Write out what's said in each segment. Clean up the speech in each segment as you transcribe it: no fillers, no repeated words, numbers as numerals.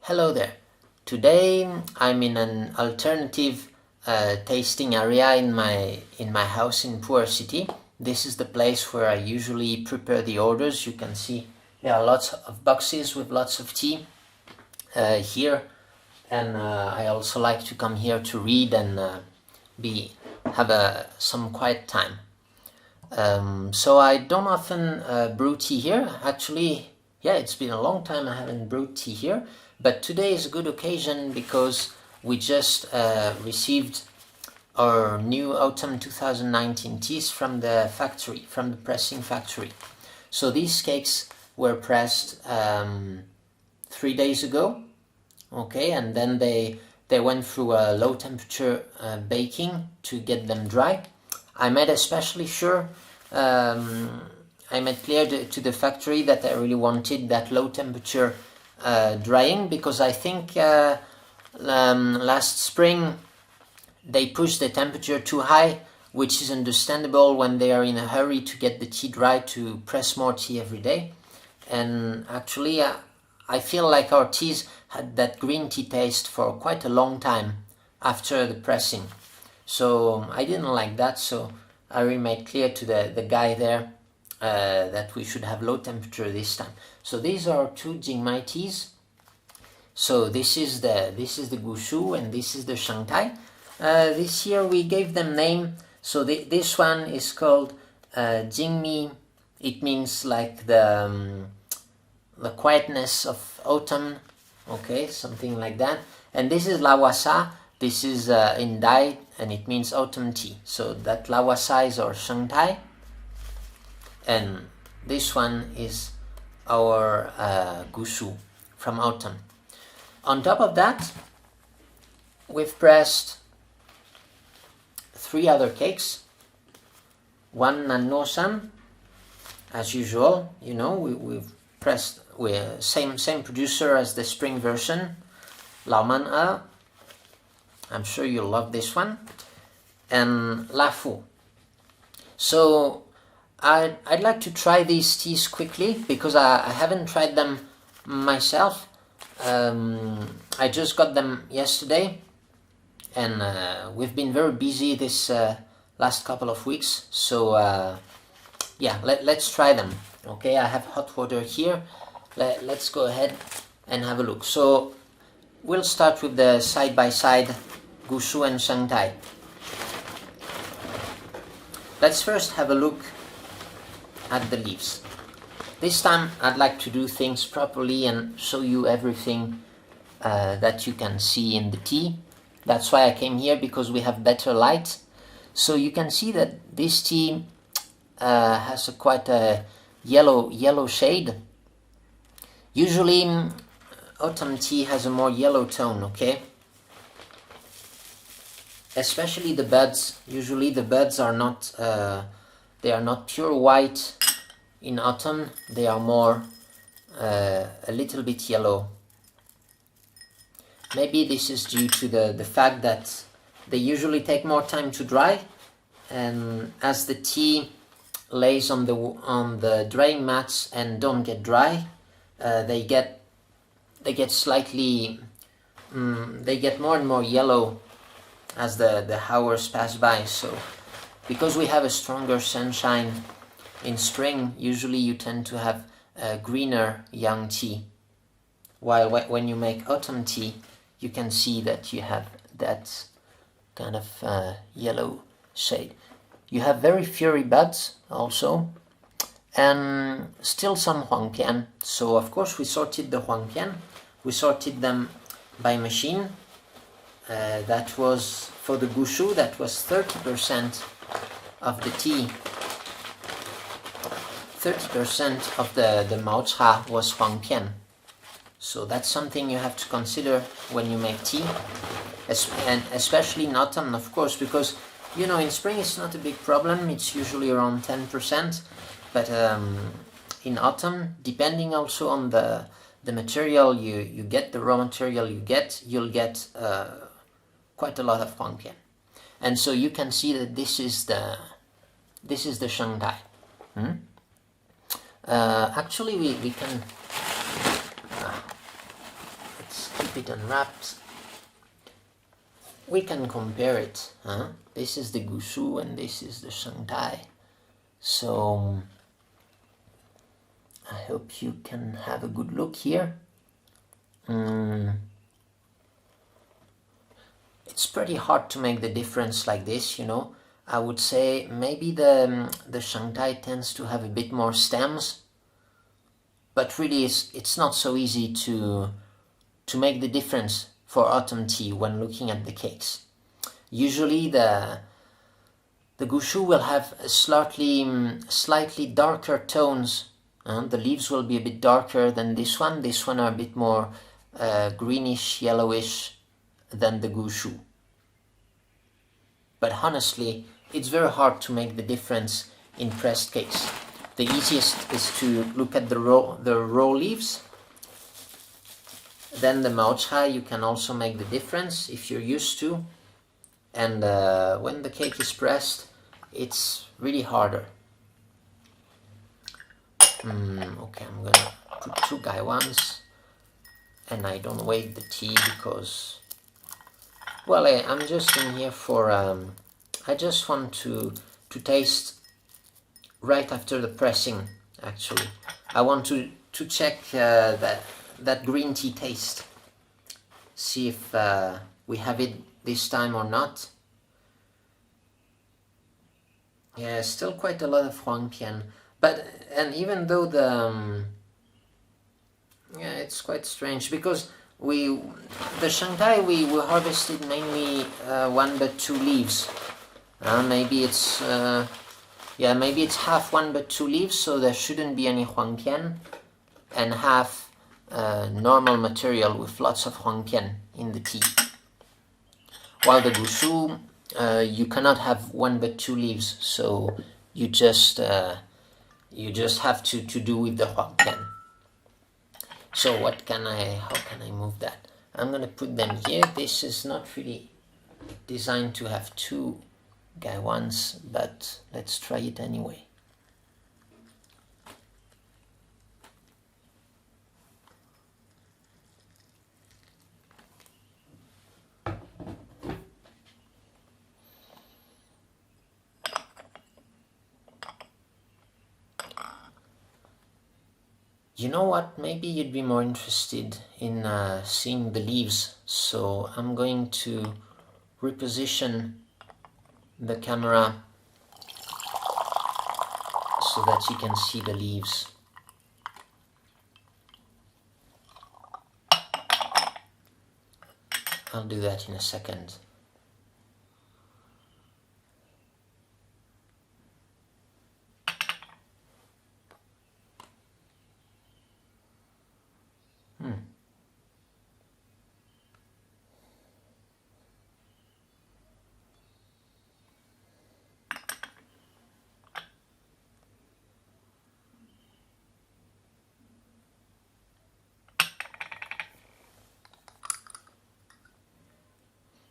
Hello there. Today I'm in an alternative tasting area in my house in Pu'er City. This is the place where I usually prepare the orders. You can see there are lots of boxes with lots of tea here, and I also like to come here to read and have some quiet time. So I don't often brew tea here. Actually, yeah, it's been a long time I haven't brewed tea here, but today is a good occasion because we just received our new autumn 2019 teas from the factory, from the pressing factory. So these cakes were pressed 3 days ago, okay, and then they went through a low temperature baking to get them dry. I made especially sure, I made clear to the factory that I really wanted that low temperature drying, because I think last spring they pushed the temperature too high, which is understandable when they are in a hurry to get the tea dry to press more tea every day. And actually I feel like our teas had that green tea taste for quite a long time after the pressing. So I didn't like that, so I really made clear to the guy there that we should have low temperature this time. So these are two Jingmai teas. So this is the Gushu and this is the Shengtai. This year we gave them name. So this one is called Jingmai. It means like the quietness of autumn, okay, something like that. And this is Lawasa. This is in Dai, and it means autumn tea. So that Lawasa is our Shengtai, and this one is our Gushu from autumn. On top of that, we've pressed 3 other cakes. One Nannuo, as usual, you know, we've pressed with same producer as the spring version, Lao Man E. I'm sure you'll love this one. And Lafu. So I'd like to try these teas quickly because I haven't tried them myself. I just got them yesterday, and we've been very busy this last couple of weeks. So yeah, let's try them. Okay, I have hot water here. Let's go ahead and have a look. So we'll start with the side-by-side Gushu and Shengtai. Let's first have a look at the leaves. This time I'd like to do things properly and show you everything that you can see in the tea. That's why I came here, because we have better light. So you can see that this tea has quite a yellow shade. Usually autumn tea has a more yellow tone, okay? Especially the buds. Usually the buds are not they are not pure white in autumn. They are more a little bit yellow. Maybe this is due to the fact that they usually take more time to dry, and as the tea lays on the drying mats and don't get dry, they get slightly they get more and more yellow as the hours pass by. So because we have a stronger sunshine in spring, usually you tend to have greener young tea, while when you make autumn tea, you can see that you have that kind of yellow shade. You have very fiery buds also, and still some huangpian. So of course we sorted the huangpian. We sorted them by machine. That was for the Gushu, that was 30% of the tea. 30% of the mouthfeel was huangpian. So that's something you have to consider when you make tea, and especially in autumn, of course, because you know in spring it's not a big problem. It's usually around 10%, but in autumn, depending also on the material you get, the raw material you'll get quite a lot of huangpian. And so you can see that this is the Shengtai. Actually we can keep it unwrapped. We can compare it. Huh? This is the Gushu and this is the Shengtai. So I hope you can have a good look here. It's pretty hard to make the difference like this, you know. I would say maybe the Shengtai tends to have a bit more stems, but really it's not so easy to make the difference for autumn tea when looking at the cakes. Usually the Gushu will have a slightly darker tones. The leaves will be a bit darker than this one. This one are a bit more greenish, yellowish than the Gushu. But honestly, it's very hard to make the difference in pressed cakes. The easiest is to look at the raw leaves. Then the mouthfeel, you can also make the difference if you're used to. And when the cake is pressed, it's really harder. Okay, I'm gonna put 2 gaiwans, and I don't weigh the tea because, well, I'm just in here for, I just want to taste right after the pressing, actually. I want to check that green tea taste. See if we have it this time or not. Yeah, still quite a lot of Huangpian. And even though yeah, it's quite strange because the Shengtai we harvested mainly 1 but 2 leaves. Maybe it's maybe it's half 1 but 2 leaves, so there shouldn't be any Huangpian, and half normal material with lots of Huangpian in the tea. While the Gushu, you cannot have 1 but 2 leaves, so you just have to do with the Huangpian. So how can I move that? I'm gonna put them here. This is not really designed to have 2 gaiwans, but let's try it anyway. You know what, maybe you'd be more interested in seeing the leaves, so I'm going to reposition the camera so that you can see the leaves. I'll do that in a second.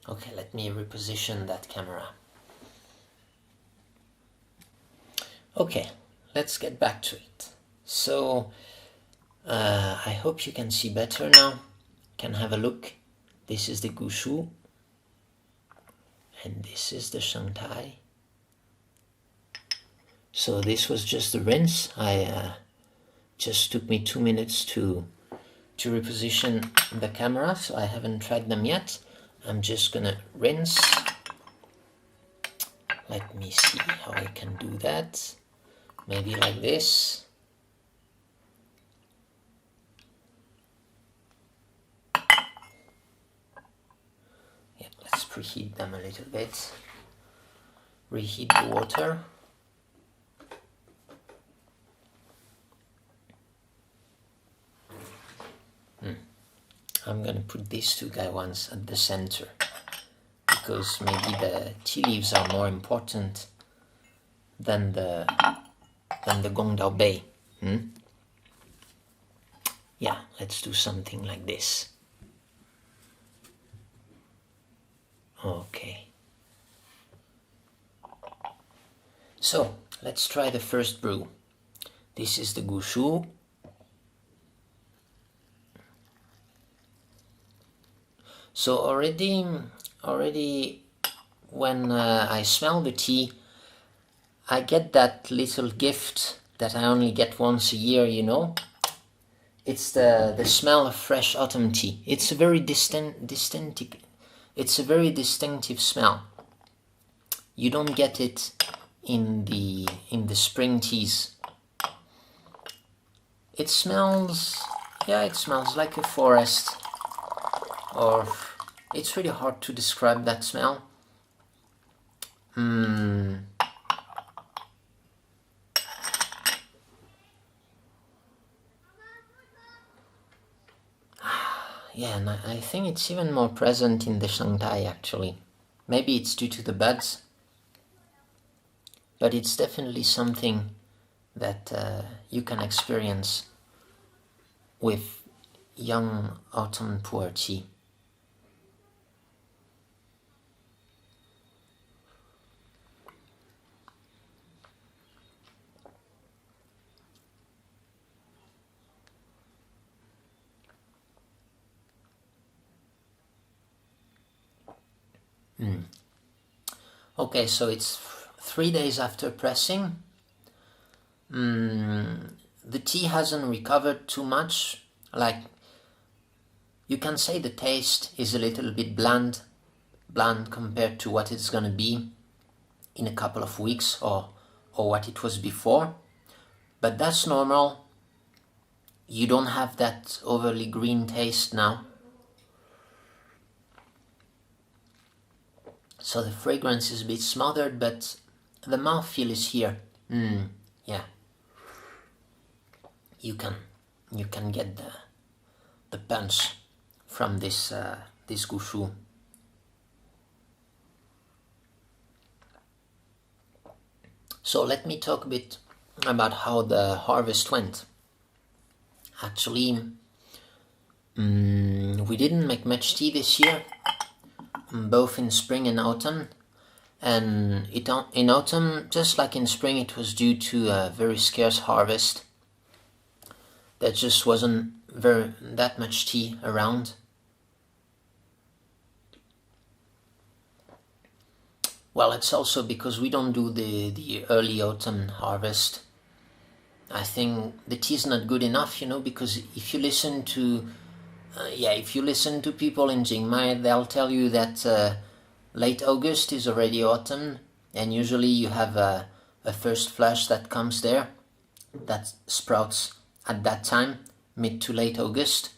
Okay, let me reposition that camera. Okay, let's get back to it. So, I hope you can see better now. Can have a look. This is the Gushu, and this is the Shengtai. So this was just the rinse. Just took me 2 minutes to reposition the camera, so I haven't tried them yet. I'm just gonna rinse. Let me see how I can do that. Maybe like this. Yeah, let's preheat them a little bit. Reheat the water. I'm gonna put these 2 gaiwans at the center because maybe the tea leaves are more important than the Gongdao Bei. Yeah, let's do something like this. Okay. So let's try the first brew. This is the Gushu. So already when I smell the tea, I get that little gift that I only get once a year, you know. It's the smell of fresh autumn tea. It's a very distinctive smell. You don't get it in the spring teas. It smells like a forest, or it's really hard to describe that smell. Yeah, and I think it's even more present in the Shengtai actually. Maybe it's due to the buds, but it's definitely something that you can experience with young autumn pu'er tea. Okay, so it's 3 days after pressing. The tea hasn't recovered too much. Like, you can say the taste is a little bit bland compared to what it's gonna be in a couple of weeks or what it was before. But that's normal. You don't have that overly green taste now. So the fragrance is a bit smothered, but the mouthfeel is here. Yeah. You can get the punch from this gushu. So let me talk a bit about how the harvest went. Actually, we didn't make much tea this year, both in spring and autumn. And in autumn, just like in spring, it was due to a very scarce harvest. There just wasn't that much tea around. Well, it's also because we don't do the early autumn harvest. I think the tea is not good enough, you know, because if you listen to people in Jingmai, they'll tell you that late August is already autumn, and usually you have a first flush that comes there, that sprouts at that time, mid to late August.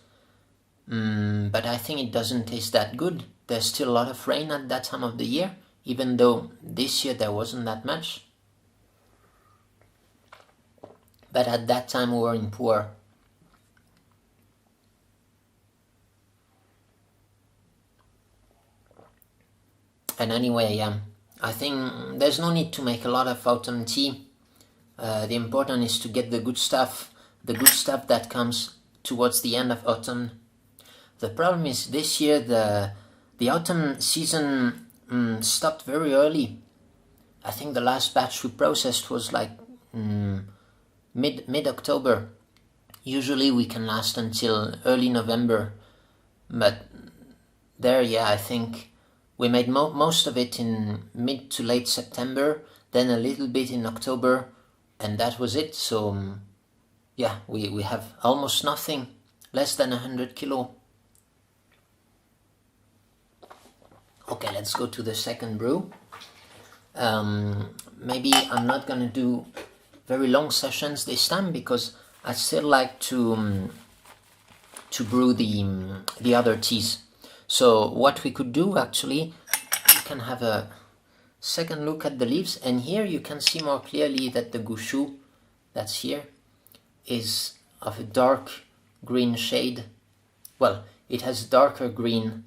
But I think it doesn't taste that good. There's still a lot of rain at that time of the year, even though this year there wasn't that much. But at that time we were in pu'er. And anyway, I think there's no need to make a lot of autumn tea. The important is to get the good stuff that comes towards the end of autumn. The problem is this year the autumn season stopped very early. I think the last batch we processed was like mid-October. Usually we can last until early November, but there, I think we made most of it in mid to late September, then a little bit in October, and that was it. So we have almost nothing, less than 100 kilo. Okay, let's go to the second brew. Maybe I'm not gonna do very long sessions this time because I still like to brew the other teas. So what we could do actually, you can have a second look at the leaves, and here you can see more clearly that the gushu that's here is of a dark green shade. Well, it has darker green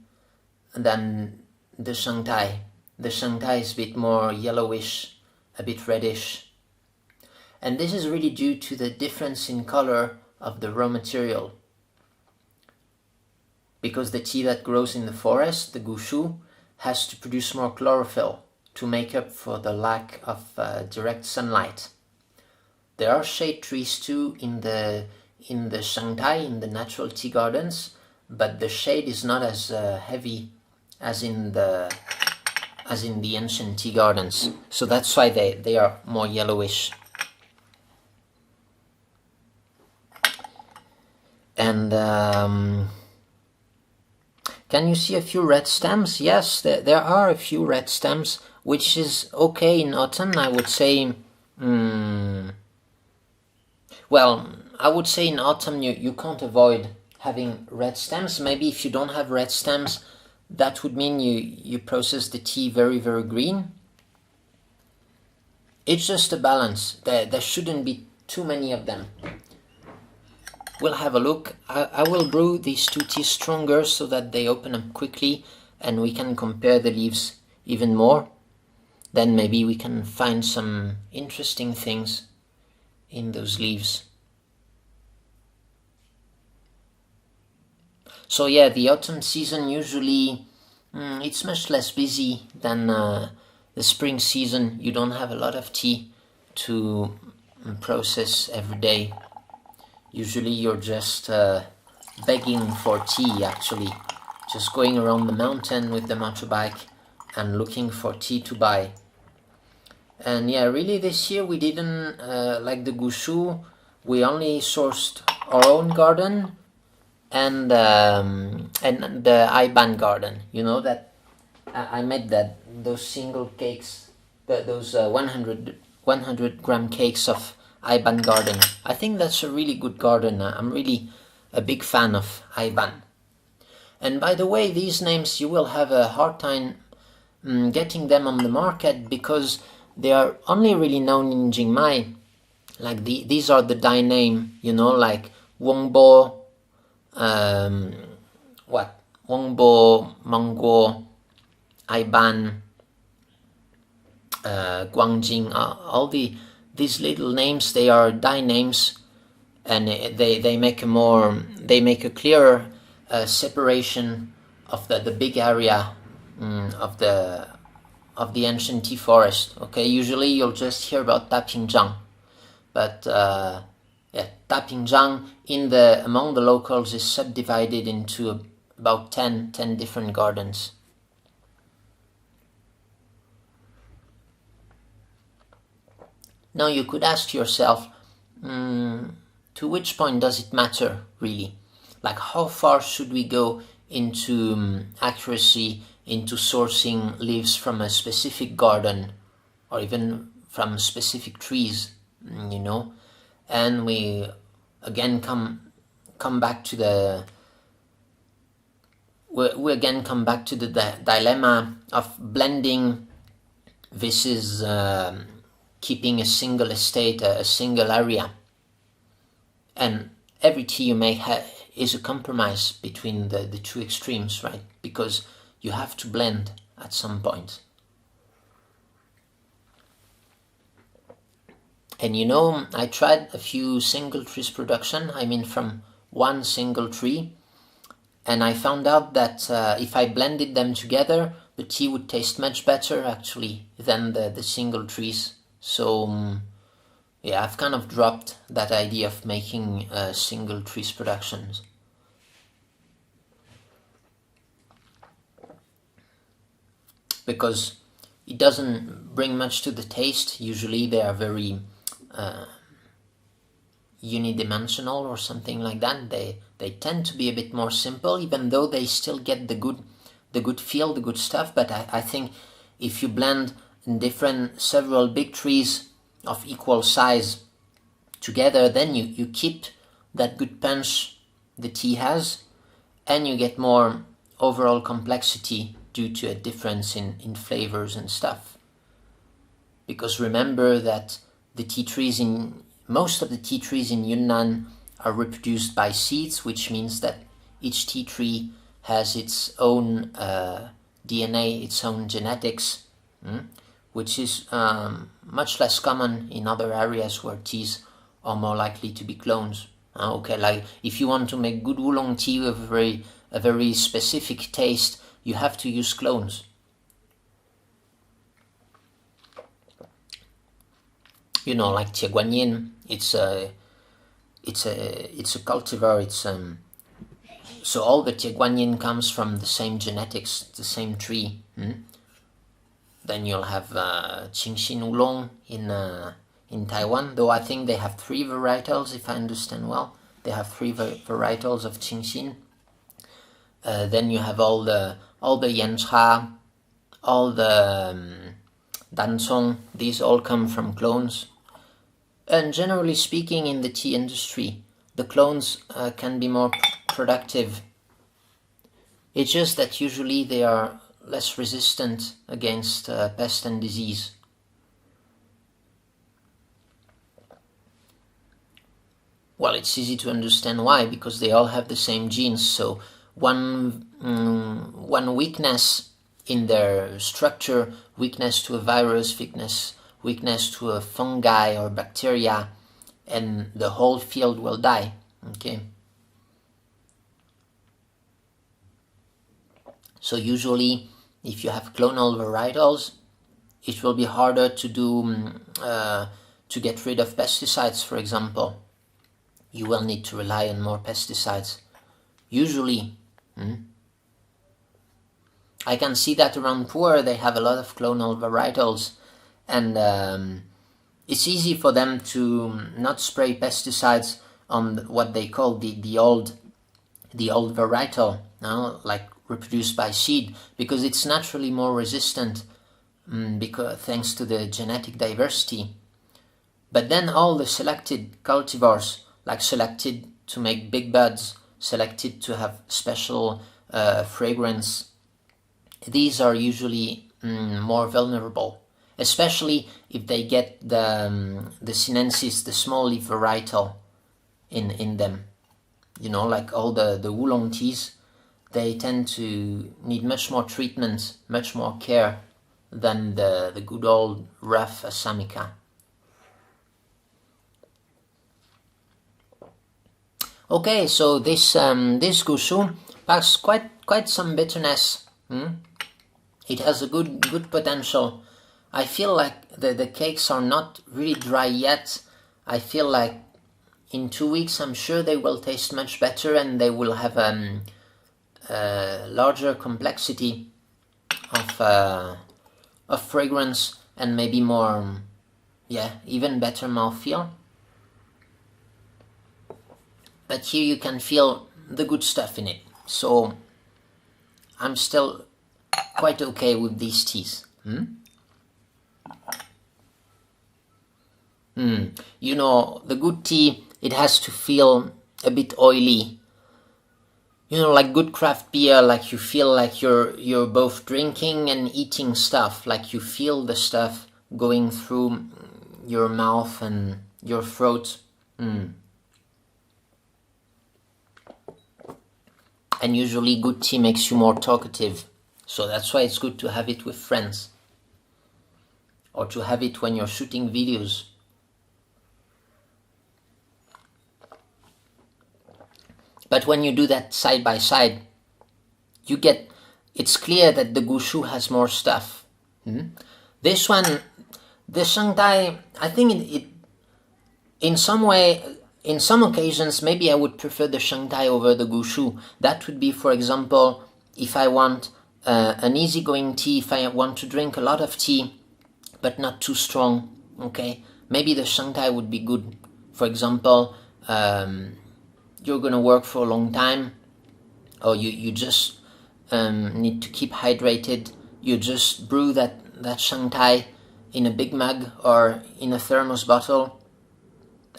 than the Shengtai. The Shengtai is a bit more yellowish, a bit reddish. And this is really due to the difference in color of the raw material. Because the tea that grows in the forest, the gushu, has to produce more chlorophyll to make up for the lack of direct sunlight. There are shade trees too in the Shengtai, in the natural tea gardens, but the shade is not as heavy as in the ancient tea gardens. So that's why they are more yellowish. And can you see a few red stems? Yes, there are a few red stems, which is okay in autumn. I would say, well, I would say in autumn you can't avoid having red stems. Maybe if you don't have red stems, that would mean you process the tea very, very green. It's just a balance. There shouldn't be too many of them. We'll have a look. I will brew these two teas stronger so that they open up quickly and we can compare the leaves even more. Then maybe we can find some interesting things in those leaves. So yeah, the autumn season usually it's much less busy than the spring season. You don't have a lot of tea to process every day. Usually you're just begging for tea, actually. Just going around the mountain with the motorbike and looking for tea to buy. And yeah, really this year we didn't, like the Gushu, we only sourced our own garden and the Iban garden. You know that I made those single cakes, those 100 gram cakes of Iban garden. I think that's a really good garden. I'm really a big fan of Iban. And by the way, these names you will have a hard time getting them on the market because they are only really known in Jingmai. Like these are the Dai name, you know, like Wongbo, Wongbo, Mongguo, Iban, Guangjing, all these little names, they are Dai names, and they make a clearer separation of the big area of the ancient tea forest. Okay, usually you'll just hear about Dapingzhang, but yeah, Dapingzhang among the locals is subdivided into about 10 different gardens. Now you could ask yourself, to which point does it matter, really? Like, how far should we go into accuracy, into sourcing leaves from a specific garden, or even from specific trees, you know? And we again come back to the dilemma of blending versus keeping a single estate, a single area. And every tea you make is a compromise between the two extremes, right? Because you have to blend at some point. And you know, I tried a few single trees production, I mean from one single tree, and I found out that if I blended them together, the tea would taste much better actually than the single trees. So yeah, I've kind of dropped that idea of making single trees productions. Because it doesn't bring much to the taste. Usually they are very unidimensional or something like that. They tend to be a bit more simple, even though they still get the good feel, the good stuff. But I think if you blend several big trees of equal size together, then you keep that good punch the tea has, and you get more overall complexity due to a difference in flavors and stuff. Because remember that most of the tea trees in Yunnan are reproduced by seeds, which means that each tea tree has its own DNA, its own genetics, which is much less common in other areas where teas are more likely to be clones. Okay, like if you want to make good oolong tea with a very specific taste, you have to use clones. You know, like Tie Guanyin, it's a cultivar. So all the Tieguanyin comes from the same genetics, the same tree. Then you'll have Qingxin Oolong in Taiwan, though I think they have 3 varietals, if I understand well. They have 3 varietals of Qingxin. Then you have all the Yancha, all the Dancong. These all come from clones. And generally speaking, in the tea industry, the clones can be more productive. It's just that usually they are less resistant against pest and disease. Well, it's easy to understand why, because they all have the same genes. So one weakness in their structure, weakness to a virus, weakness to a fungi or bacteria, and the whole field will die. Okay. So usually, if you have clonal varietals, it will be harder to do to get rid of pesticides, for example. You will need to rely on more pesticides. Usually, I can see that around Pu'er they have a lot of clonal varietals, and it's easy for them to not spray pesticides on what they call the old varietal, like reproduced by seed, because it's naturally more resistant, thanks to the genetic diversity. But then all the selected cultivars, like selected to make big buds, selected to have special fragrance, these are usually more vulnerable, especially if they get the sinensis, the small leaf varietal in them. You know, like all the oolong teas, they tend to need much more treatment, much more care than the good old rough Assamica. Okay, so this Gushu has quite some bitterness. It has a good potential. I feel like the cakes are not really dry yet. I feel like in 2 weeks I'm sure they will taste much better, and they will have a larger complexity of fragrance, and maybe more, even better mouthfeel. But here you can feel the good stuff in it. So I'm still quite okay with these teas. You know, the good tea, it has to feel a bit oily. You know, like good craft beer, like you feel like you're both drinking and eating stuff, like you feel the stuff going through your mouth and your throat. And usually good tea makes you more talkative. So that's why it's good to have it with friends. Or to have it when you're shooting videos. But when you do that side by side, it's clear that the Gushu has more stuff. This one, the Shengtai, I think it in some way, in some occasions, maybe I would prefer the Shengtai over the Gushu. That would be, for example, if I want an easygoing tea, if I want to drink a lot of tea, but not too strong, okay? Maybe the Shengtai would be good. For example, you're going to work for a long time, or you just need to keep hydrated. You just brew that Shengtai in a big mug or in a thermos bottle,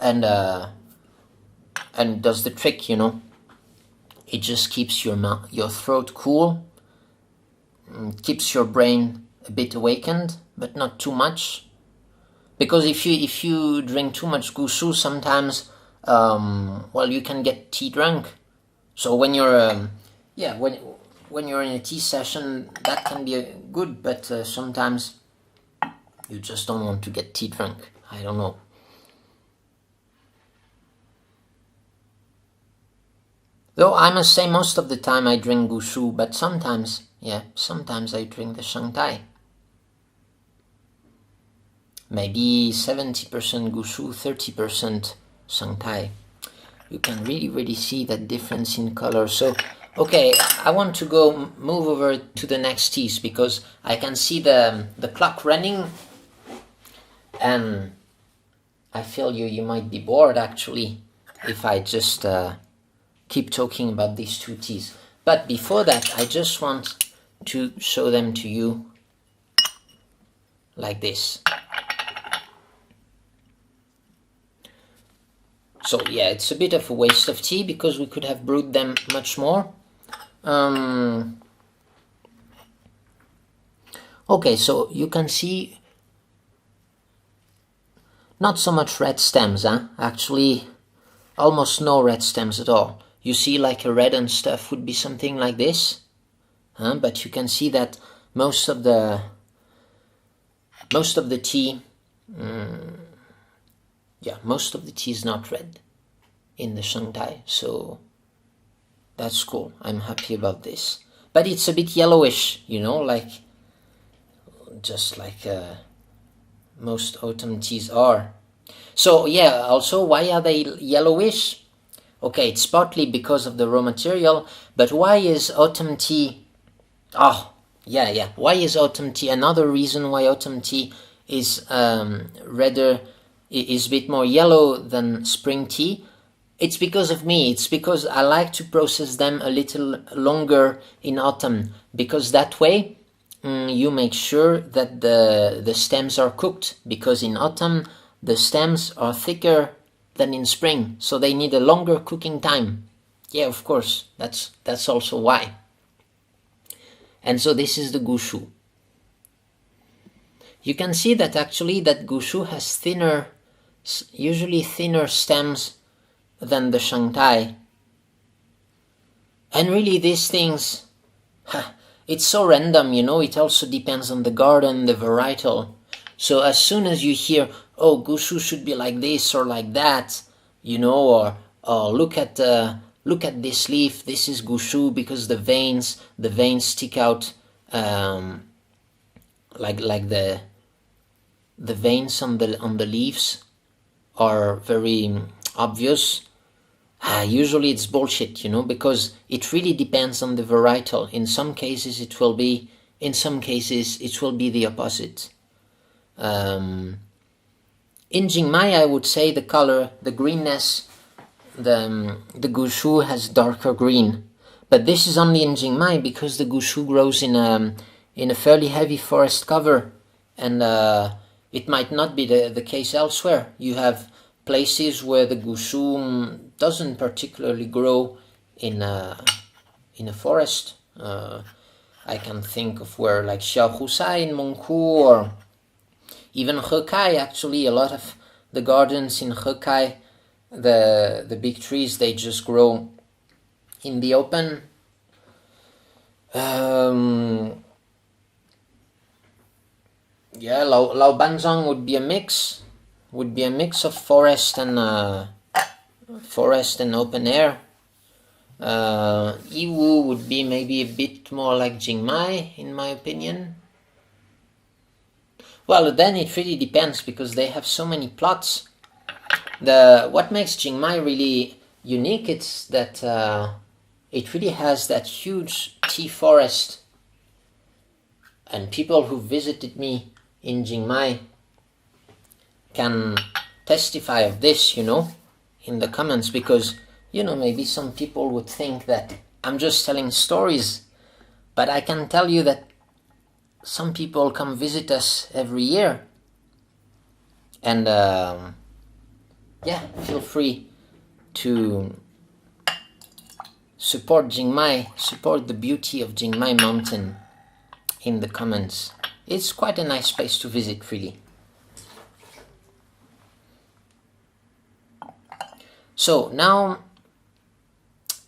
and does the trick, you know. It just keeps your throat cool, keeps your brain a bit awakened, but not too much. Because if you drink too much Gushu, sometimes, you can get tea drunk. So when you're when you're in a tea session, that can be good, but sometimes you just don't want to get tea drunk. I don't know. Though I must say most of the time I drink Gushu, but sometimes I drink the Shengtai. Maybe 70% Gushu, 30% Shengtai. you can really see that difference in color. So okay, I want to move over to the next teas because I can see the clock running, and I feel you might be bored actually if I just keep talking about these two teas. But before that, I just want to show them to you like this. So yeah, it's a bit of a waste of tea because we could have brewed them much more. Okay, so you can see not so much red stems, actually almost no red stems at all. You see like a red and stuff would be something like this, but you can see that most of the tea, most of the tea is not red in the Shengtai, so that's cool. I'm happy about this. But it's a bit yellowish, you know, like just like most autumn teas are. So yeah, also why are they yellowish? Okay, it's partly because of the raw material, but why is autumn tea... why is autumn tea... Another reason why autumn tea is redder, is a bit more yellow than spring tea, it's because of me. It's because I like to process them a little longer in autumn, because that way you make sure that the stems are cooked, because in autumn the stems are thicker than in spring, so they need a longer cooking time. Yeah, of course, that's also why. And so this is the Gushu. You can see that actually that Gushu has usually thinner stems than the Shengtai. And really these things, it's so random, you know, it also depends on the garden, the varietal. So as soon as you hear, oh, Gushu should be like this or like that, you know, or look at this leaf, this is Gushu because the veins stick out, like the veins on the leaves are very obvious. Usually it's bullshit, you know, because it really depends on the varietal. In some cases it will be, in some cases it will be the opposite. In Jingmai, I would say the color, the greenness, the Gushu has darker green, but this is only in Jingmai because the Gushu grows in a fairly heavy forest cover, and it might not be the case elsewhere. You have places where the Gushu doesn't particularly grow in a forest. I can think of where like Xiaohusai in Mengku, or even Hekai. Actually, a lot of the gardens in Hekai, the big trees, they just grow in the open. Lao Banzang would be a mix of forest and open air. Yiwu would be maybe a bit more like Jingmai, in my opinion. Well, then it really depends because they have so many plots. What makes Jingmai really unique is that it really has that huge tea forest, and people who visited me in Jingmai can testify of this, you know, in the comments, because, you know, maybe some people would think that I'm just telling stories, but I can tell you that some people come visit us every year, and feel free to support Jingmai, support the beauty of Jingmai Mountain in the comments. It's quite a nice place to visit, really. So now,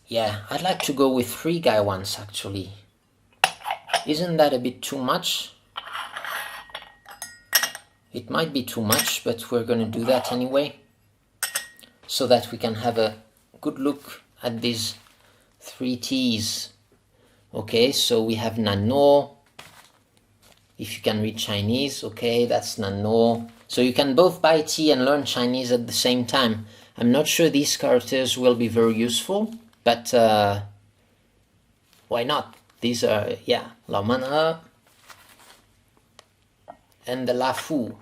I'd like to go with 3 Gaiwans actually. Isn't that a bit too much? It might be too much, but we're going to do that anyway, so that we can have a good look at these 3 teas. Okay, so we have Nannuo. If you can read Chinese, okay, that's Nannuo. So you can both buy tea and learn Chinese at the same time. I'm not sure these characters will be very useful, but why not? These are, yeah, Lao Man E and the Lafu.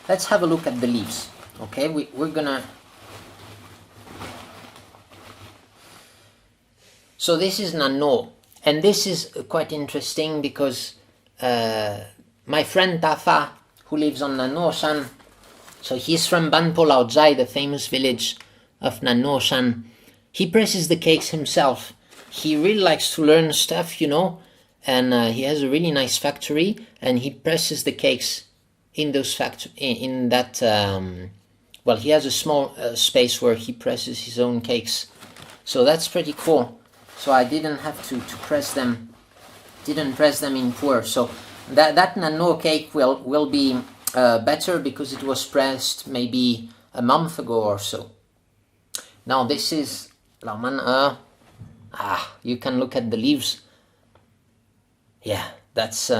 Let's have a look at the leaves. Okay, we're gonna... So this is Nannuo, and this is quite interesting because my friend Tafa, who lives on Nannuo-shan, so he's from Banpo Laozhai, the famous village of Nannuo-shan. He presses the cakes himself. He really likes to learn stuff, you know, and he has a really nice factory, and he presses the cakes in those in that well, he has a small space where he presses his own cakes, so that's pretty cool. So I didn't have to press them, didn't press them in pour. So that Nannuo cake will be better because it was pressed maybe a month ago or so. Now this is Lao Man E. You can look at the leaves. Yeah, that's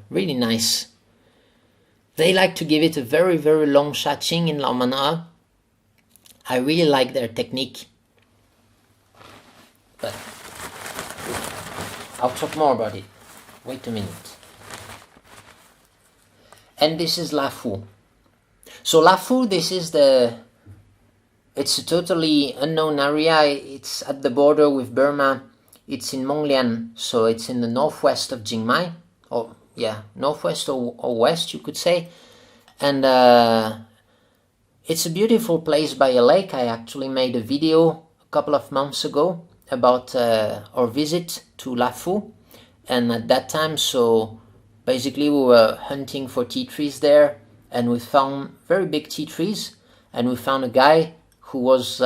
really nice. They like to give it a very, very long shaching in Lao Man E. I really like their technique. But I'll talk more about it. Wait a minute. And this is Lafu. So Lafu, this is it's a totally unknown area. It's at the border with Burma. It's in Monglian, so it's in the northwest of Jingmai. Or yeah, northwest or west, you could say. And it's a beautiful place by a lake. I actually made a video a couple of months ago about our visit to Lafu, and at that time, so basically we were hunting for tea trees there, and we found very big tea trees, and we found a guy who was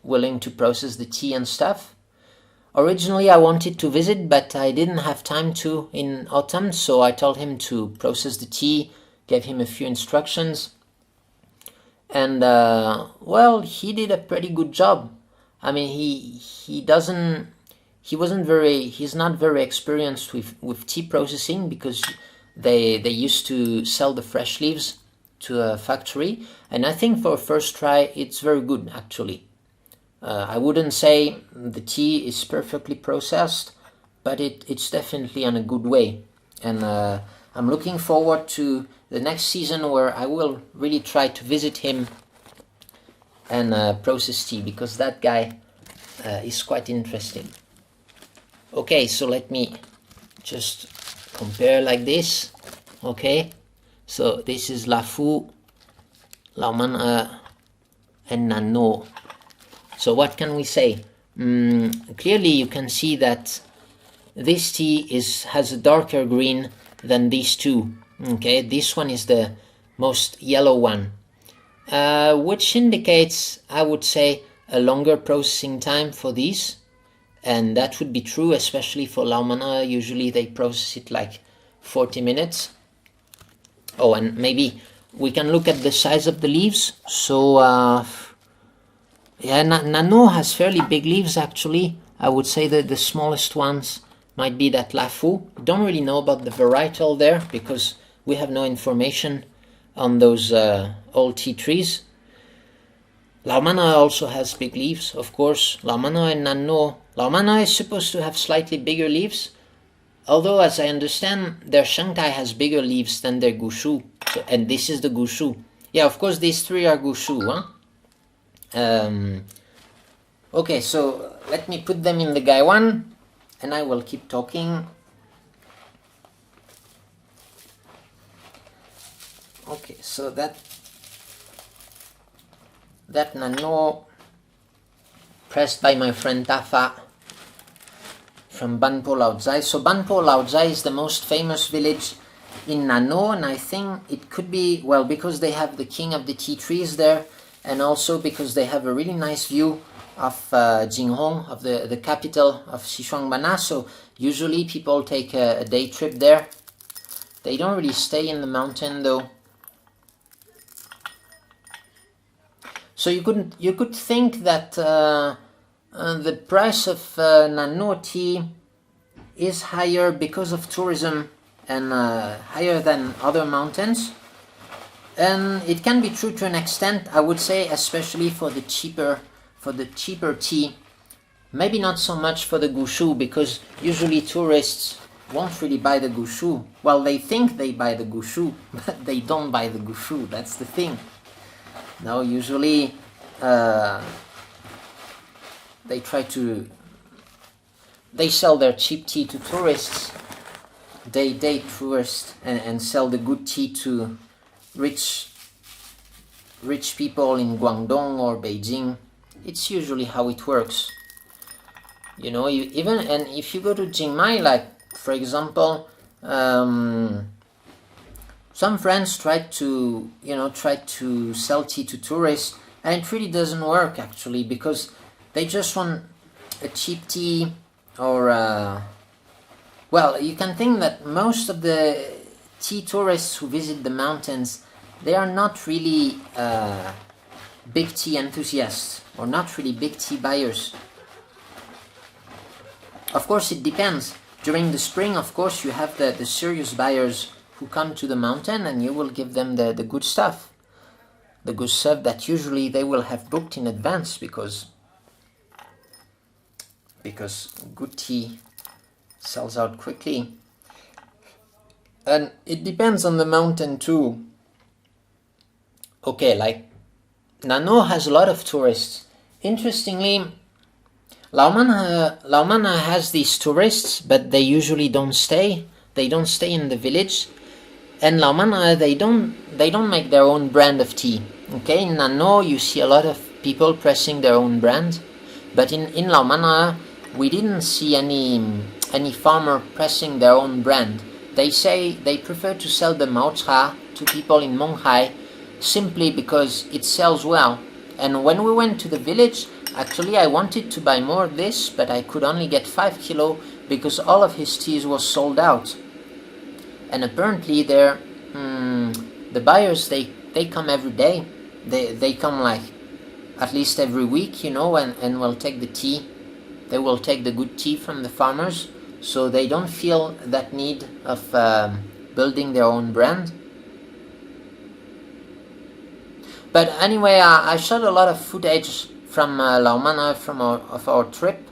willing to process the tea and stuff. Originally I wanted to visit, but I didn't have time to in autumn, so I told him to process the tea, gave him a few instructions, and well, he did a pretty good job. I mean, he's not very experienced with tea processing because they used to sell the fresh leaves to a factory, and I think for a first try it's very good actually. I wouldn't say the tea is perfectly processed, but it's definitely on a good way, and I'm looking forward to the next season where I will really try to visit him and process tea, because that guy is quite interesting. Okay, so let me just compare like this. Okay, so this is Lafu, Lao Man E, and Nannuo. So what can we say? Clearly you can see that this tea has a darker green than these two. Okay, this one is the most yellow one, which indicates, I would say, a longer processing time for these, and that would be true especially for Lao Man E. Usually they process it like 40 minutes. Oh, and maybe we can look at the size of the leaves. So yeah, Nannuo has fairly big leaves actually. I would say that the smallest ones might be that Lafu. Don't really know about the varietal there because we have no information on those old tea trees. Lao Man E also has big leaves, of course. Lao Man E and Nannuo. Lao Man E is supposed to have slightly bigger leaves, although as I understand their Shengtai has bigger leaves than their Gushu. So, and this is the Gushu. Yeah, of course these three are Gushu, huh? Okay, so let me put them in the Gaiwan and I will keep talking. Okay, so that Nannuo, pressed by my friend Tafa from Banpo Laozhai. So Banpo Laozhai is the most famous village in Nannuo, and I think it could be, well, because they have the king of the tea trees there, and also because they have a really nice view of Jinghong, of the capital of Sichuanbana. So usually people take a day trip there. They don't really stay in the mountain though. So you could think that the price of Nannuo tea is higher because of tourism and higher than other mountains, And it can be true to an extent, I would say, especially for the cheaper tea. Maybe not so much for the Gushu, because usually tourists won't really buy the Gushu. Well, they think they buy the Gushu, but they don't buy the Gushu. That's the thing. No, usually they sell their cheap tea to tourists. They date tourists and sell the good tea to rich people in Guangdong or Beijing. It's usually how it works. You know, and if you go to Jingmai, like for example, some friends tried to sell tea to tourists, and it really doesn't work actually, because they just want a cheap tea, or well, you can think that most of the tea tourists who visit the mountains, they are not really big tea enthusiasts, or not really big tea buyers. Of course, it depends. During the spring, of course, you have the serious buyers who come to the mountain, and you will give them the good stuff. The good stuff that usually they will have booked in advance, because good tea sells out quickly. And it depends on the mountain too. Okay, like Nannuo has a lot of tourists. Interestingly, Lao Man has these tourists, but they usually don't stay. They don't stay in the village. And Lao Man, they don't make their own brand of tea. Okay, in Nannuo you see a lot of people pressing their own brand, but in Lao Man we didn't see any farmer pressing their own brand. They say they prefer to sell the mouthfeel to people in Monghai, simply because it sells well. And when we went to the village, actually I wanted to buy more of this, but I could only get 5 kilo because all of his teas was sold out. And apparently the buyers, they come every day. They come like at least every week, you know, and will take the tea. They will take the good tea from the farmers, so they don't feel that need of building their own brand. But anyway, I shot a lot of footage from Lao Man of our trip,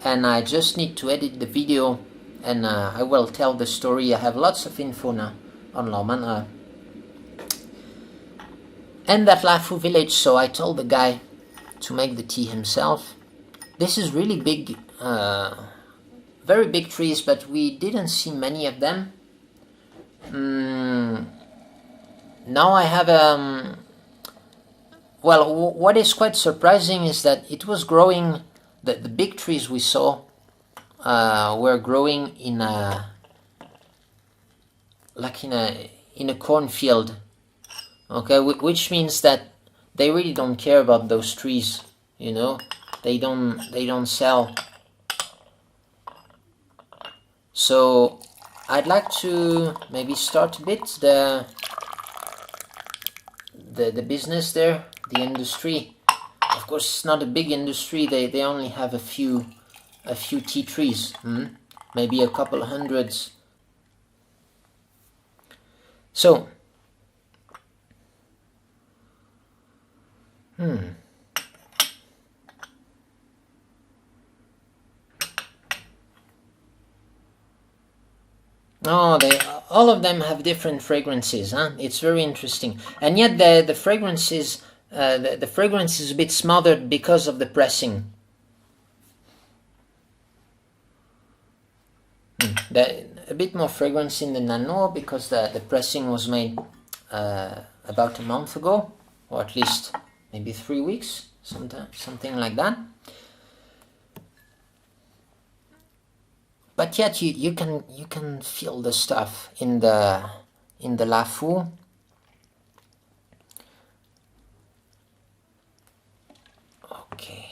and I just need to edit the video, and I will tell the story. I have lots of info now on Lao Man and that Lafu village, so I told the guy to make the tea himself. This is really big, very big trees, but we didn't see many of them. Now I have well, what is quite surprising is that it was growing, the big trees we saw were growing in a cornfield, okay, which means that they really don't care about those trees, you know, they don't sell. So I'd like to maybe start a bit the business there, the industry. Of course, it's not a big industry. They only have a few tea trees, maybe a couple hundreds. So, oh, all of them have different fragrances, huh? It's very interesting, and yet the fragrances, the fragrance is a bit smothered because of the pressing. A bit more fragrance in the Nannuo because the pressing was made about a month ago, or at least maybe 3 weeks, something like that. But yet you can feel the stuff in the Lafu. Okay.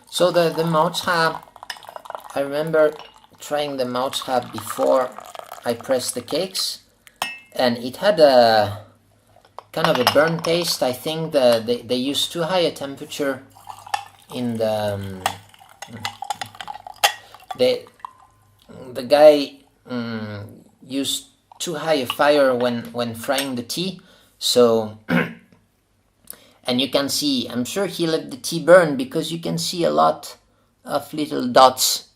So the mouthfeel, I remember trying the mouthfeel before I pressed the cakes, and it had a kind of a burnt taste. I think they used too high a temperature in the guy used too high a fire when frying the tea. So, and you can see, I'm sure he let the tea burn because you can see a lot of little dots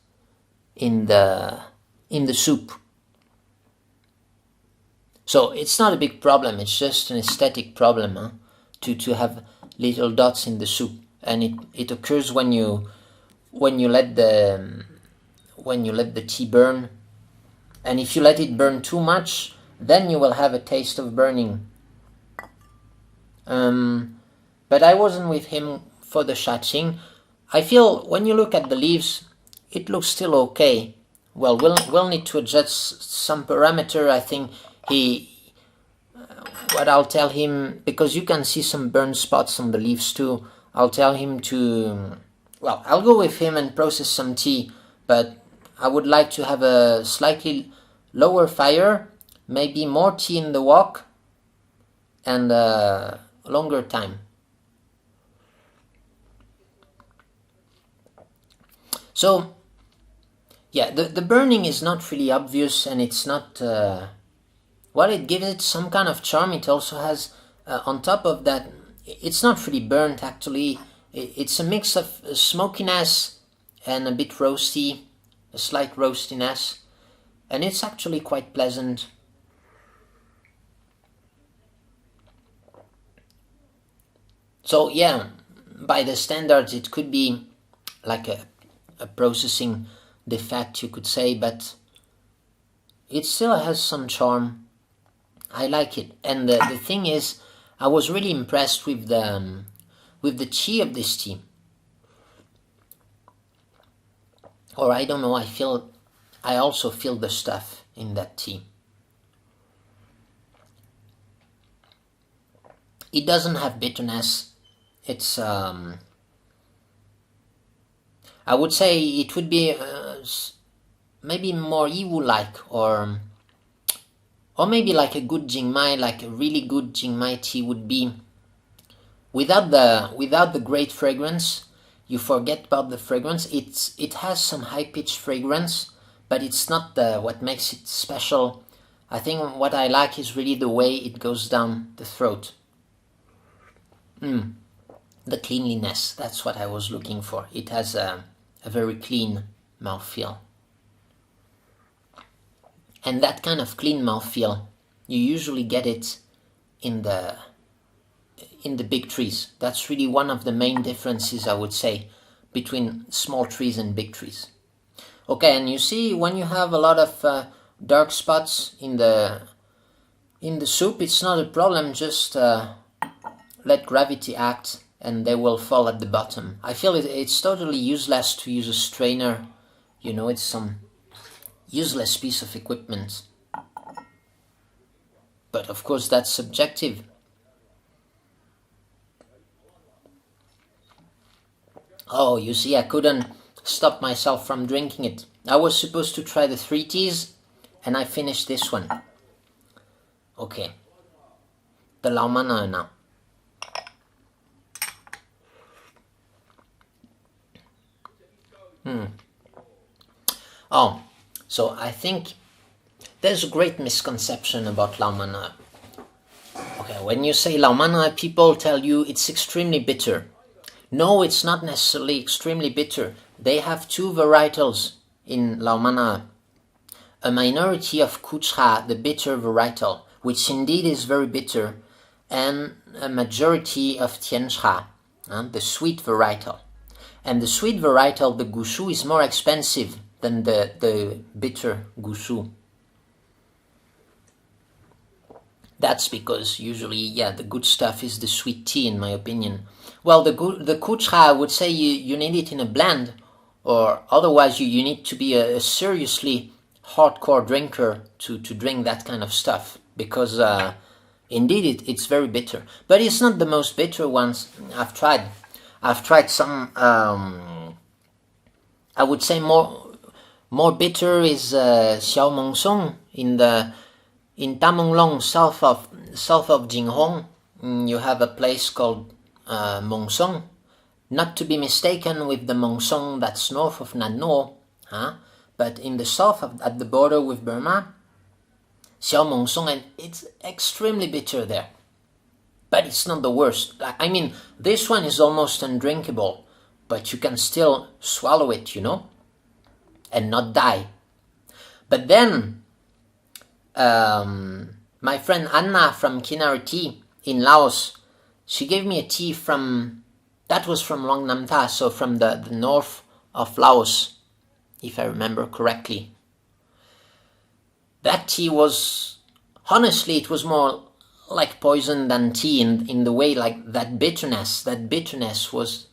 in the soup. So it's not a big problem. It's just an aesthetic problem, huh? To have little dots in the soup, and it occurs when you let the tea burn. And if you let it burn too much, then you will have a taste of burning. But I wasn't with him for the shaching. I feel when you look at the leaves, it looks still okay. Well, we'll need to adjust some parameter. I think what I'll tell him, because you can see some burn spots on the leaves too, I'll tell him to, well, I'll go with him and process some tea, but I would like to have a slightly lower fire, maybe more tea in the wok, and longer time. So, yeah, the burning is not really obvious, and it's not, well, it gives it some kind of charm. It also has, on top of that, it's not really burnt actually. It's a mix of smokiness and a bit roasty, a slight roastiness, and it's actually quite pleasant. So yeah, by the standards it could be like a processing defect, you could say, but it still has some charm. I like it. And the thing is, I was really impressed with the tea of this tea. Or I don't know, I also feel the stuff in that tea. It doesn't have bitterness. It's I would say it would be maybe more Iwu-like, or maybe like a good Jingmai, like a really good Jingmai tea would be without the great fragrance. You forget about the fragrance. It has some high-pitched fragrance, but it's not what makes it special. I think what I like is really the way it goes down the throat. The cleanliness, that's what I was looking for. It has a very clean mouthfeel. And that kind of clean mouthfeel, you usually get it in the big trees. That's really one of the main differences, I would say, between small trees and big trees. Okay, and you see, when you have a lot of dark spots in the soup, it's not a problem. Just let gravity act, and they will fall at the bottom. I feel it's totally useless to use a strainer. You know, it's some useless piece of equipment. But of course, that's subjective. Oh, you see, I couldn't stop myself from drinking it. I was supposed to try the 3 teas, and I finished this one. Okay. The Lao Man E now. Oh, so I think there's a great misconception about Lao Man E. Okay, when you say Lao Man E, people tell you it's extremely bitter. No, it's not necessarily extremely bitter. They have 2 varietals in Lao Man E. A minority of Kuchra, the bitter varietal, which indeed is very bitter, and a majority of Tiancha, the sweet varietal. And the sweet varietal, the Gushu, is more expensive than the bitter Gushu. That's because usually, the good stuff is the sweet tea, in my opinion. Well, the Kuchra, I would say you need it in a blend, or otherwise you need to be a seriously hardcore drinker to drink that kind of stuff, because indeed it's very bitter. But it's not the most bitter ones I've tried. I've tried some, I would say more bitter is Xiao Mongsong in Tamonglong, south of Jinghong. You have a place called Mongsong, not to be mistaken with the Mongsong that's north of Nannuo, but in the south at the border with Burma. Xiao Mong Song, and it's extremely bitter there. But it's not the worst. I mean, this one is almost undrinkable, but you can still swallow it, and not die. But then, my friend Anna from Kinar Tea in Laos, she gave me a tea that was from Luang Nam Tha, so from the north of Laos, if I remember correctly. That tea was, honestly, it was more like poison than tea in the way, like that bitterness was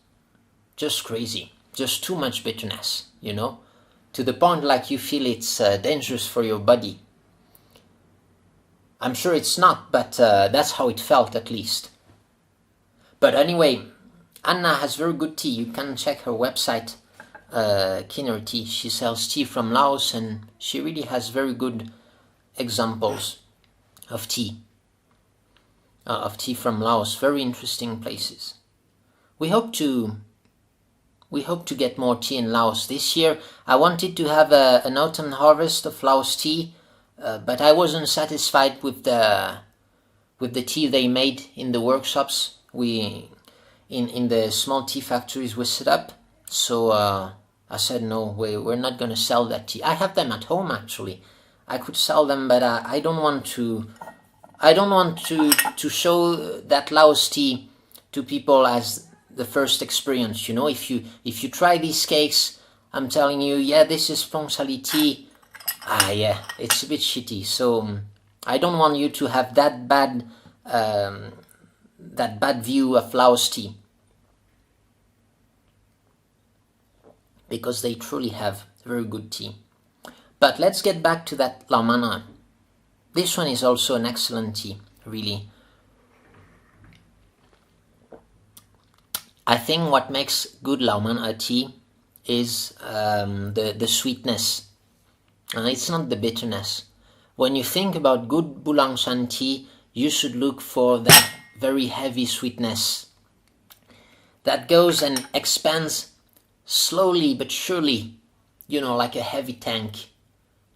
just crazy, just too much bitterness, to the point like you feel it's dangerous for your body. I'm sure it's not, but that's how it felt at least. But anyway, Anna has very good tea. You can check her website, Kinar Tea. She sells tea from Laos, and she really has very good examples of tea from Laos. Very interesting places. We hope to get more tea in Laos this year. I wanted to have an autumn harvest of Laos tea, but I wasn't satisfied with the tea they made in the workshops in the small tea factories we set up. So I said no, we're not going to sell that tea. I have them at home actually. I could sell them, but I don't want to show that Laos tea to people as the first experience. If you try these cakes, I'm telling you, yeah, this is Phong Sali tea. Yeah, it's a bit shitty. So I don't want you to have that bad view of Laos tea, because they truly have very good tea. But let's get back to that Lao Man E. This one is also an excellent tea, really. I think what makes good Lao Man E tea is the sweetness. It's not the bitterness. When you think about good Bulangshan tea, you should look for that very heavy sweetness that goes and expands slowly but surely, like a heavy tank,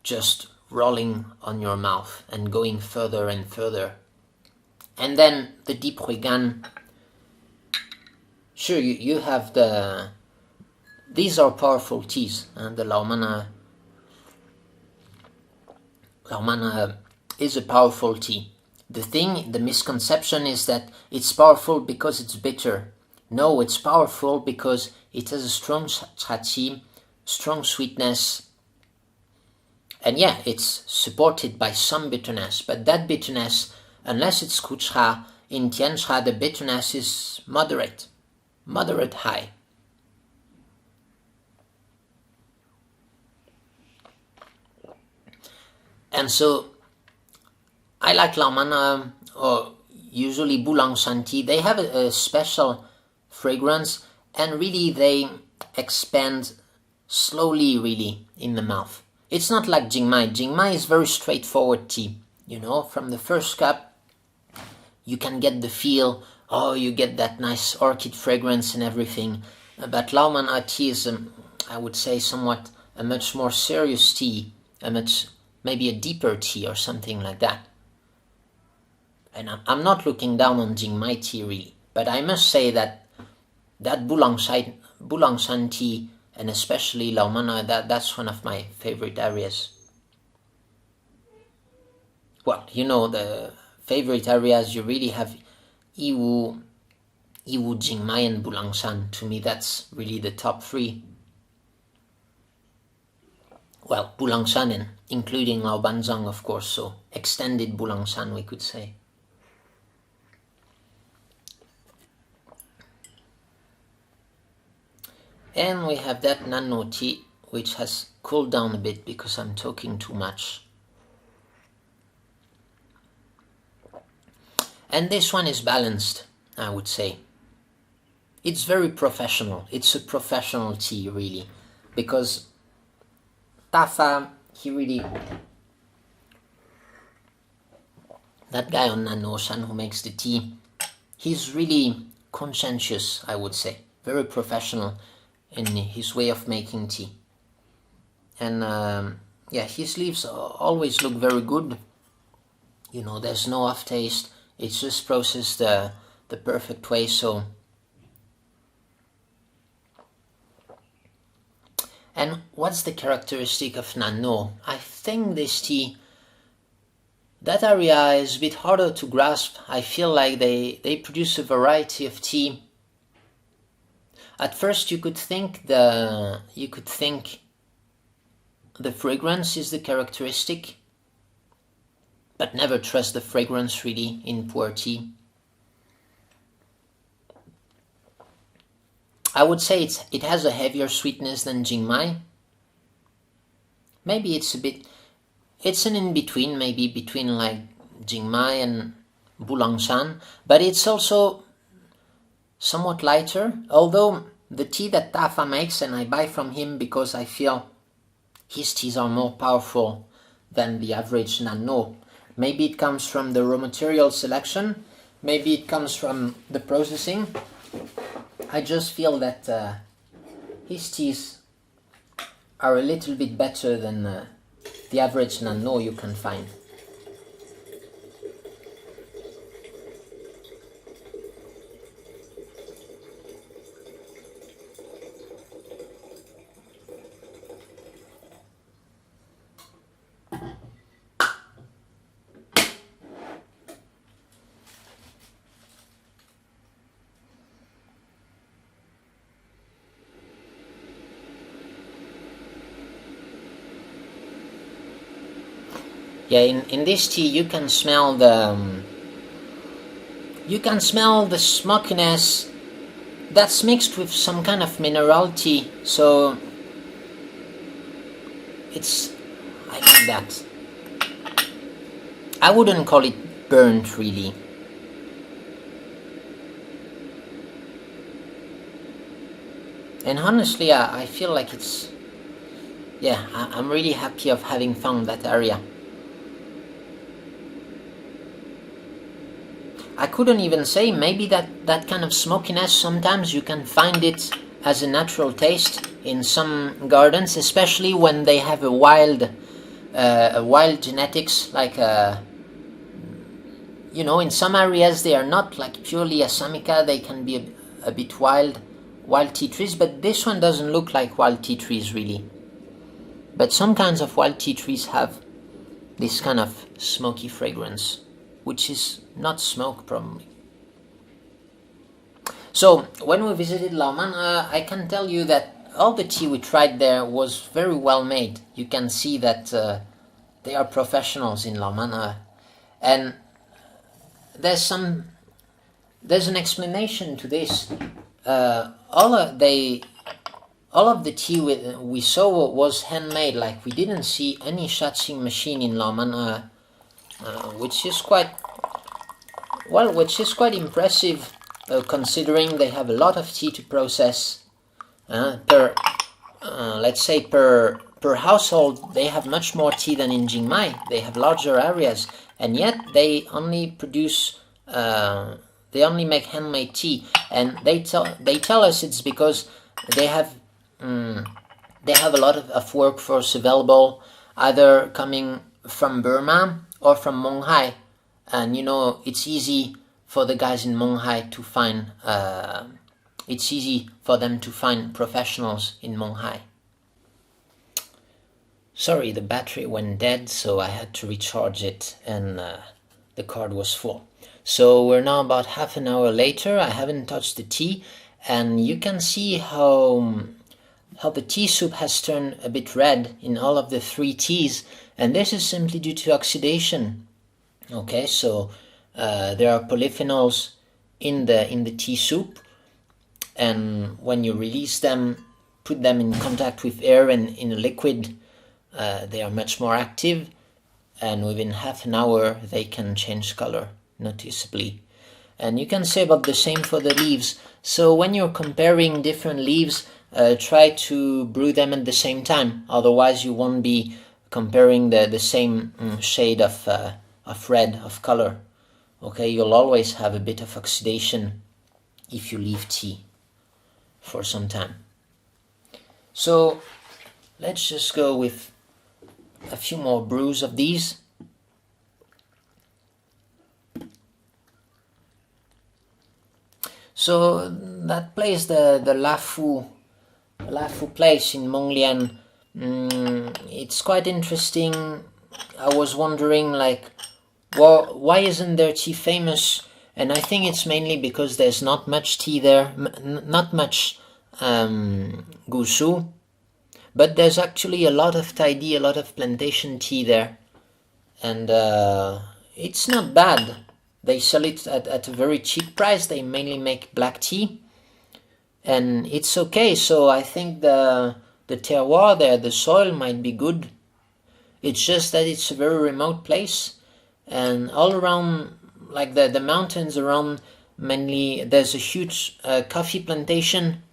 just rolling on your mouth and going further and further. And then the deep Huigan. Sure, you have these are powerful teas, and the Lao Man E is a powerful tea. The misconception is that it's powerful because it's bitter. No, it's powerful because it has a strong chachi, strong sweetness, and yeah, it's supported by some bitterness, but that bitterness, unless it's kucha, in Tian Cha the bitterness is moderate high. And so I like Lao Man E, or usually Bulangshan tea. They have a special fragrance, and really they expand slowly really in the mouth. It's not like Jingmai. Jingmai is very straightforward tea. From the first cup, you can get the feel. You get that nice orchid fragrance and everything. But Lao Man E tea is, I would say, somewhat a much more serious tea, maybe a deeper tea or something like that. And I'm not looking down on Jingmai tea really, but I must say that Bulangshan tea, and especially Lao Man E, that's one of my favorite areas. Well, the favorite areas, you really have Yiwu, Jingmai, and Bulangshan. To me, that's really the top three. Well, Bulangshan, and including Lao Banzang, of course, so extended Bulangshan, we could say. And we have that Nannuo tea, which has cooled down a bit because I'm talking too much. And this one is balanced, I would say. It's very professional. It's a professional tea, really. Because Tafa, that guy on Nannuo-san who makes the tea, he's really conscientious, I would say. Very professional in his way of making tea. And his leaves always look very good. You know, there's no aftertaste. It's just processed the perfect way. So, and what's the characteristic of Nannuo? I think this tea, that area is a bit harder to grasp. I feel like they produce a variety of tea. At first, you could think the fragrance is the characteristic, but never trust the fragrance really in pu'er tea. I would say it has a heavier sweetness than Jingmai. Maybe it's an in-between, maybe between like Jingmai and Bulangshan, but it's also somewhat lighter, although the tea that Tafa makes, and I buy from him because I feel his teas are more powerful than the average Nannuo. Maybe it comes from the raw material selection, maybe it comes from the processing. I just feel that his teas are a little bit better than the average Nannuo you can find. Yeah, in this tea you can smell the smokiness that's mixed with some kind of minerality. So I like that. I wouldn't call it burnt really. And honestly, I feel like I'm really happy of having found that area. I couldn't even say, maybe that kind of smokiness, sometimes you can find it as a natural taste in some gardens, especially when they have a wild genetics, like in some areas they are not like purely Assamica, they can be a bit wild tea trees, but this one doesn't look like wild tea trees really. But some kinds of wild tea trees have this kind of smoky fragrance, which is not smoke probably. So when we visited Lao Man, I can tell you that all the tea we tried there was very well made. You can see that they are professionals in Lao Man, and there's an explanation to this. All of the tea we saw was handmade. Like, we didn't see any shatching machine in Lao Man, which is quite impressive, considering they have a lot of tea to process. Let's say per household, they have much more tea than in Jingmai. They have larger areas, and yet they only make handmade tea. And they tell us it's because they have a lot of workforce available, either coming from Burma or from Monghai. And it's easy for the guys in Monghai to find, it's easy for them to find professionals in Monghai. Sorry, the battery went dead, so I had to recharge it, and the card was full. So we're now about half an hour later. I haven't touched the tea, and you can see how the tea soup has turned a bit red in all of the 3 teas, and this is simply due to oxidation. Okay, so there are polyphenols in the tea soup, and when you release them, put them in contact with air and in a liquid, they are much more active, and within half an hour they can change color noticeably. And you can say about the same for the leaves. So when you're comparing different leaves, try to brew them at the same time, otherwise you won't be comparing the same shade of red, of color. Okay, you'll always have a bit of oxidation if you leave tea for some time. So let's just go with a few more brews of these. So that place, the Lafu place in Monglian, it's quite interesting. I was wondering, like, well, why isn't their tea famous? And I think it's mainly because there's not much tea there, not much Gushu, but there's actually a lot of Taidi, a lot of plantation tea there, and it's not bad. They sell it at a very cheap price. They mainly make black tea, and it's okay. So I think the terroir there, the soil might be good. It's just that it's a very remote place, and all around, like the mountains around, mainly there's a huge coffee plantation.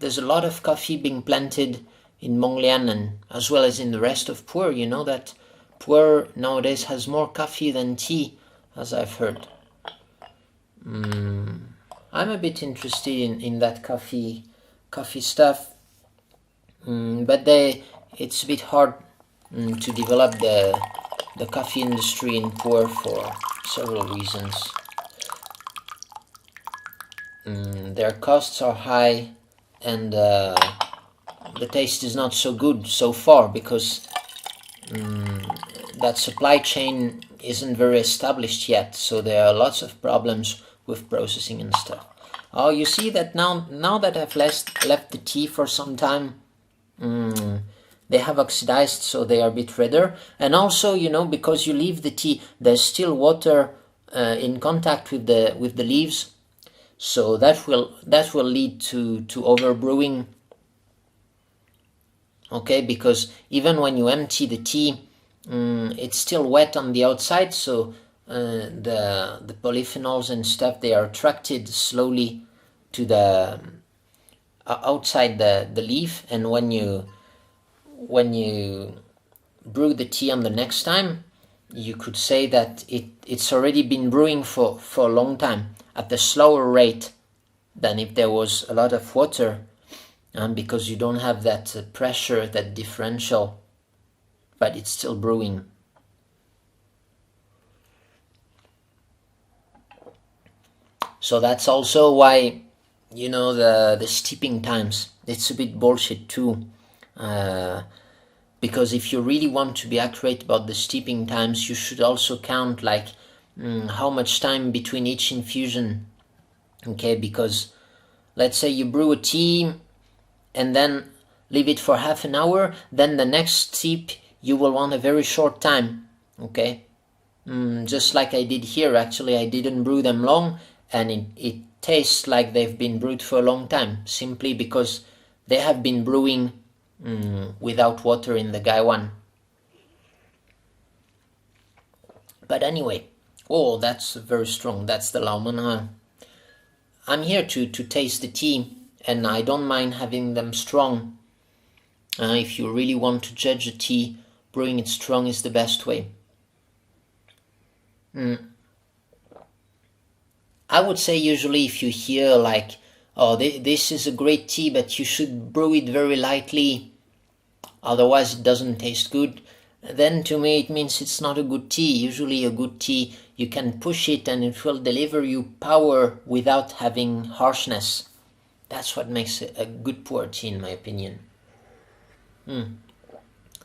There's a lot of coffee being planted in Monglian, and as well as in the rest of Puer. You know that Puer nowadays has more coffee than tea, as I've heard. I'm a bit interested in that coffee stuff, but it's a bit hard to develop the coffee industry in Puer for several reasons. Their costs are high, and the taste is not so good so far because that supply chain isn't very established yet, so there are lots of problems with processing and stuff. Oh, you see that now that I've left the tea for some time, they have oxidized, so they are a bit redder. And also, because you leave the tea, there's still water in contact with the leaves, so that will lead to overbrewing. Okay, because even when you empty the tea, it's still wet on the outside, so the polyphenols and stuff, they are attracted slowly to the outside the leaf, and when you brew the tea on the next time, you could say that it's already been brewing for a long time at a slower rate than if there was a lot of water, because you don't have that pressure, that differential, but it's still brewing. So that's also why, the steeping times, it's a bit bullshit too. Because if you really want to be accurate about the steeping times, you should also count like how much time between each infusion. Okay, because let's say you brew a tea and then leave it for half an hour, then the next steep you will want a very short time. Okay, just like I did here. Actually, I didn't brew them long, and it tastes like they've been brewed for a long time, simply because they have been brewing without water in the gaiwan. But anyway, that's very strong. That's the Lao Man E. I'm here to taste the tea, and I don't mind having them strong. If you really want to judge a tea, brewing it strong is the best way. I would say usually if you hear like, this is a great tea, but you should brew it very lightly, otherwise it doesn't taste good, then to me it means it's not a good tea. Usually a good tea, you can push it and it will deliver you power without having harshness. That's what makes a good puer tea, in my opinion.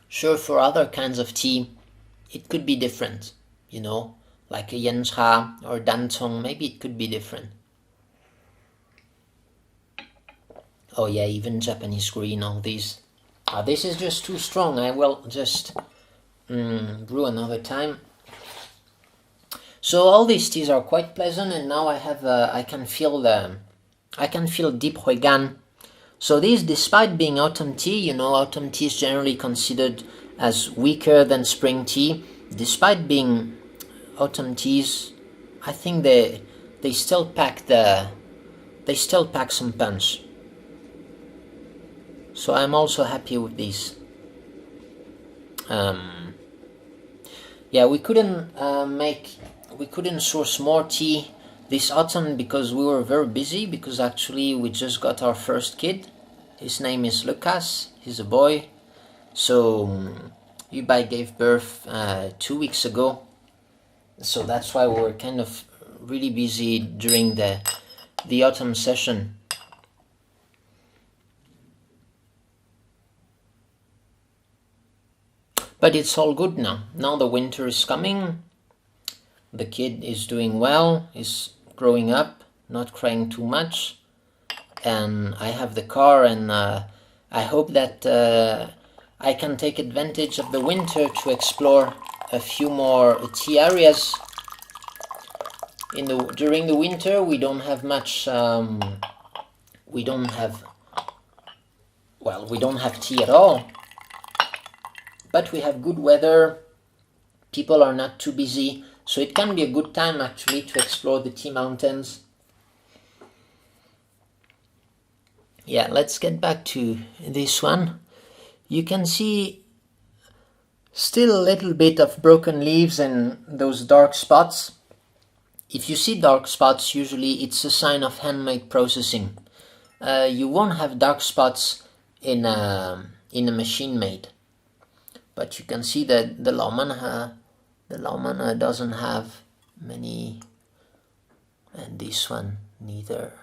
Sure, for other kinds of tea, it could be different, like a yen cha or dantong, maybe it could be different. Oh yeah, even Japanese green, all these. This is just too strong. I will just brew another time. So all these teas are quite pleasant, and now I can feel deep Huigan. So these, despite being autumn tea, autumn tea is generally considered as weaker than spring tea. Despite being autumn teas, I think they still pack some punch. So I'm also happy with these. We couldn't source more tea this autumn because we were very busy, because actually we just got our first kid. His name is Lucas. He's a boy. So Yubai gave birth 2 weeks ago. So that's why we were kind of really busy during the the autumn session. But it's all good now. Now the winter is coming. The kid is doing well, is growing up, not crying too much. And I have the car, and I hope that I can take advantage of the winter to explore a few more tea areas. During the winter, we don't have much. We don't have tea at all. But we have good weather. People are not too busy, so it can be a good time actually to explore the tea mountains. Yeah, let's get back to this one. You can see still a little bit of broken leaves and those dark spots. If you see dark spots, usually it's a sign of handmade processing. You won't have dark spots in a machine made. But you can see that the Lao Man doesn't have many, and this one neither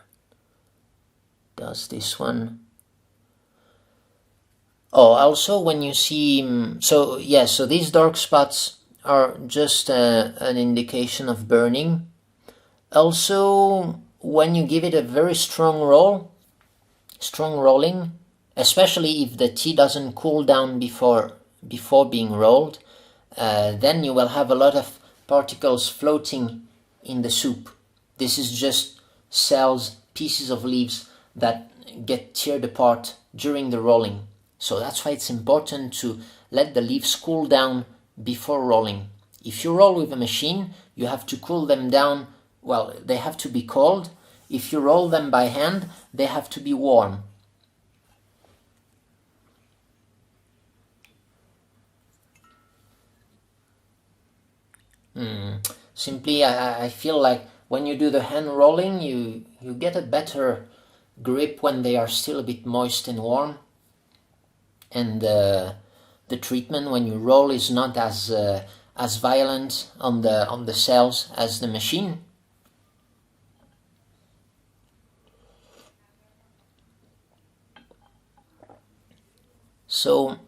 does this one. Oh, also when you see, so these dark spots are just an indication of burning. Also, when you give it a very strong rolling, especially if the tea doesn't cool down before being rolled, then you will have a lot of particles floating in the soup. This is just cells, pieces of leaves that get teared apart during the rolling. So that's why it's important to let the leaves cool down before rolling. If you roll with a machine, you have to cool them down. Well, they have to be cold. If you roll them by hand, they have to be warm. Simply, I feel like when you do the hand rolling, you get a better grip when they are still a bit moist and warm. And the treatment when you roll is not as violent on the cells as the machine. So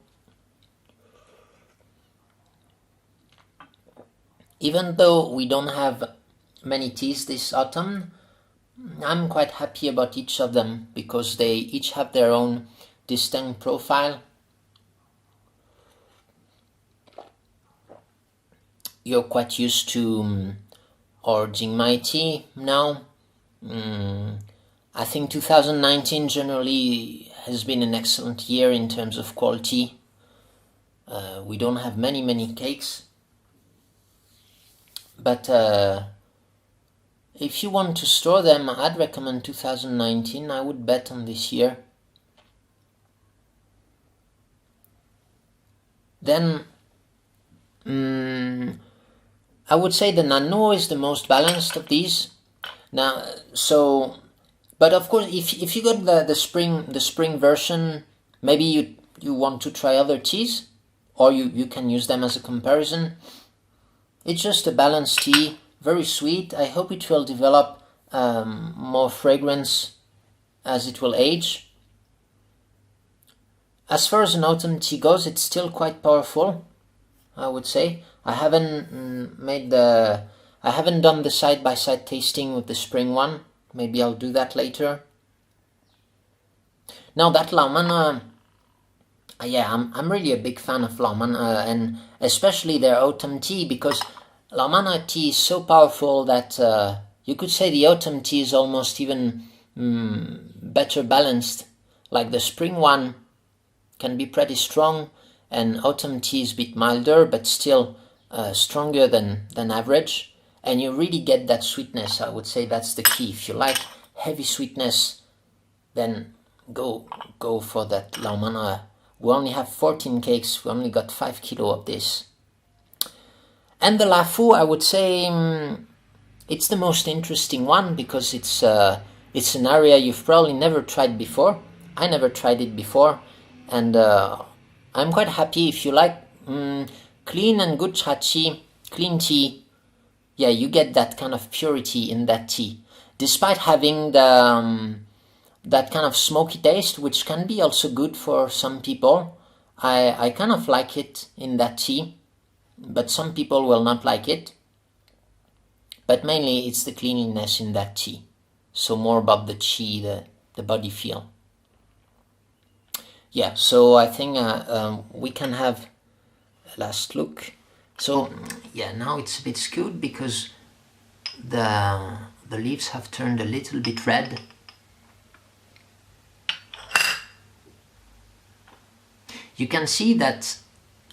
even though we don't have many teas this autumn, I'm quite happy about each of them because they each have their own distinct profile. You're quite used to our Jingmai tea now. I think 2019 generally has been an excellent year in terms of quality. We don't have many cakes. But if you want to store them, I'd recommend 2019. I would bet on this year. Then I would say the Nannuo is the most balanced of these. Now, but of course, if you got the spring version, maybe you want to try other teas, or you can use them as a comparison. It's just a balanced tea, very sweet. I hope it will develop more fragrance as it will age. As far as an autumn tea goes, it's still quite powerful, I would say. I haven't done the side-by-side tasting with the spring one. Maybe I'll do that later. Now that Lao Man, I'm really a big fan of Lao Man, and especially their autumn tea, because Lao Man tea is so powerful that you could say the autumn tea is almost even better balanced. Like the spring one can be pretty strong, and autumn tea is a bit milder, but still stronger than average. And you really get that sweetness. I would say that's the key. If you like heavy sweetness, then go for that Lao Man. We only have 14 cakes. We only got 5 kilo of this. And the Lafu, I would say it's the most interesting one because it's an area you've probably never tried before. I never tried it before, and I'm quite happy. If you like clean and good chachi, clean tea, yeah, you get that kind of purity in that tea. despite having the that kind of smoky taste, which can be also good for some people. I kind of like it in that tea, but some people will not like it. But mainly it's the cleanliness in that tea. So more about the tea, the body feel. Yeah, so I think we can have a last look. So yeah, now it's a bit skewed because the leaves have turned a little bit red. You can see that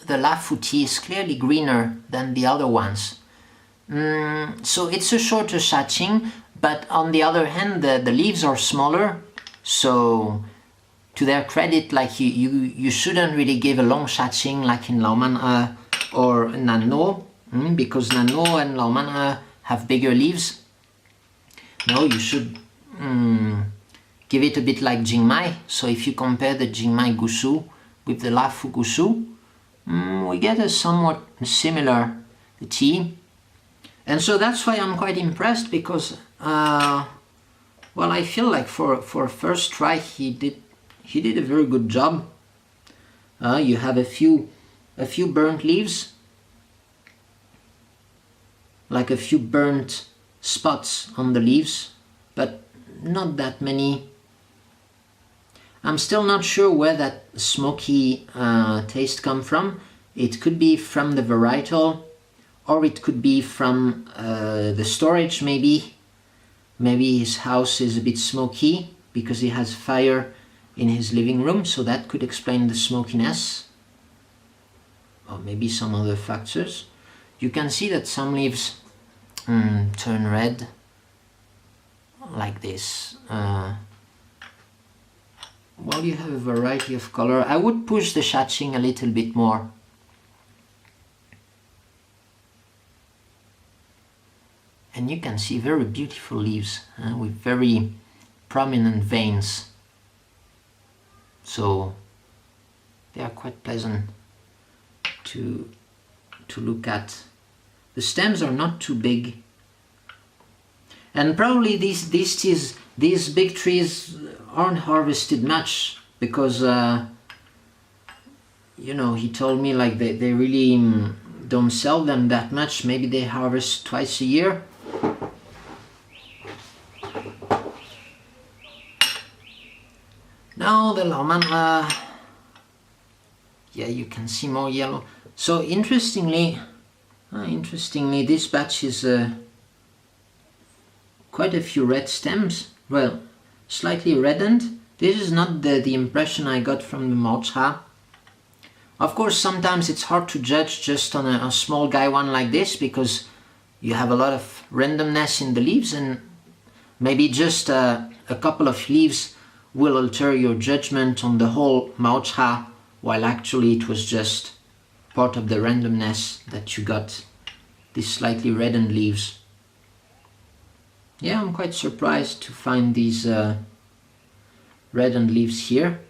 the Lafu tea is clearly greener than the other ones. So it's a shorter shaching, but on the other hand, the leaves are smaller. So to their credit, like you shouldn't really give a long shaching like in Lao Man E or Nannuo, because Nannuo and Lao Man E have bigger leaves. No, you should give it a bit like Jingmai. So if you compare the Jingmai Gushu with the Lafu Gushu, we get a somewhat similar tea. And so that's why I'm quite impressed, because well, I feel like for a first try he did a very good job. You have a few burnt leaves, like a few burnt spots on the leaves, but not that many. I'm still not sure where that smoky taste come from. It could be from the varietal, or it could be from the storage maybe. Maybe his house is a bit smoky because he has fire in his living room, so that could explain the smokiness. Or maybe some other factors. You can see that some leaves turn red like this. Well, you have a variety of color. I would push the shaching a little bit more. And you can see very beautiful leaves with very prominent veins. So they are quite pleasant to look at. The stems are not too big. And probably these big trees aren't harvested much, because you know, he told me like they really don't sell them that much. Maybe they harvest twice a year. Now the Lao Man, yeah, you can see more yellow. So interestingly, this batch is quite a few red stems. Well, slightly reddened. This is not the impression I got from the Moucha. Of course, sometimes it's hard to judge just on a small guy one like this, because you have a lot of randomness in the leaves, and maybe just a couple of leaves will alter your judgment on the whole Moucha, while actually it was just part of the randomness that you got these slightly reddened leaves. Yeah, I'm quite surprised to find these reddened leaves here,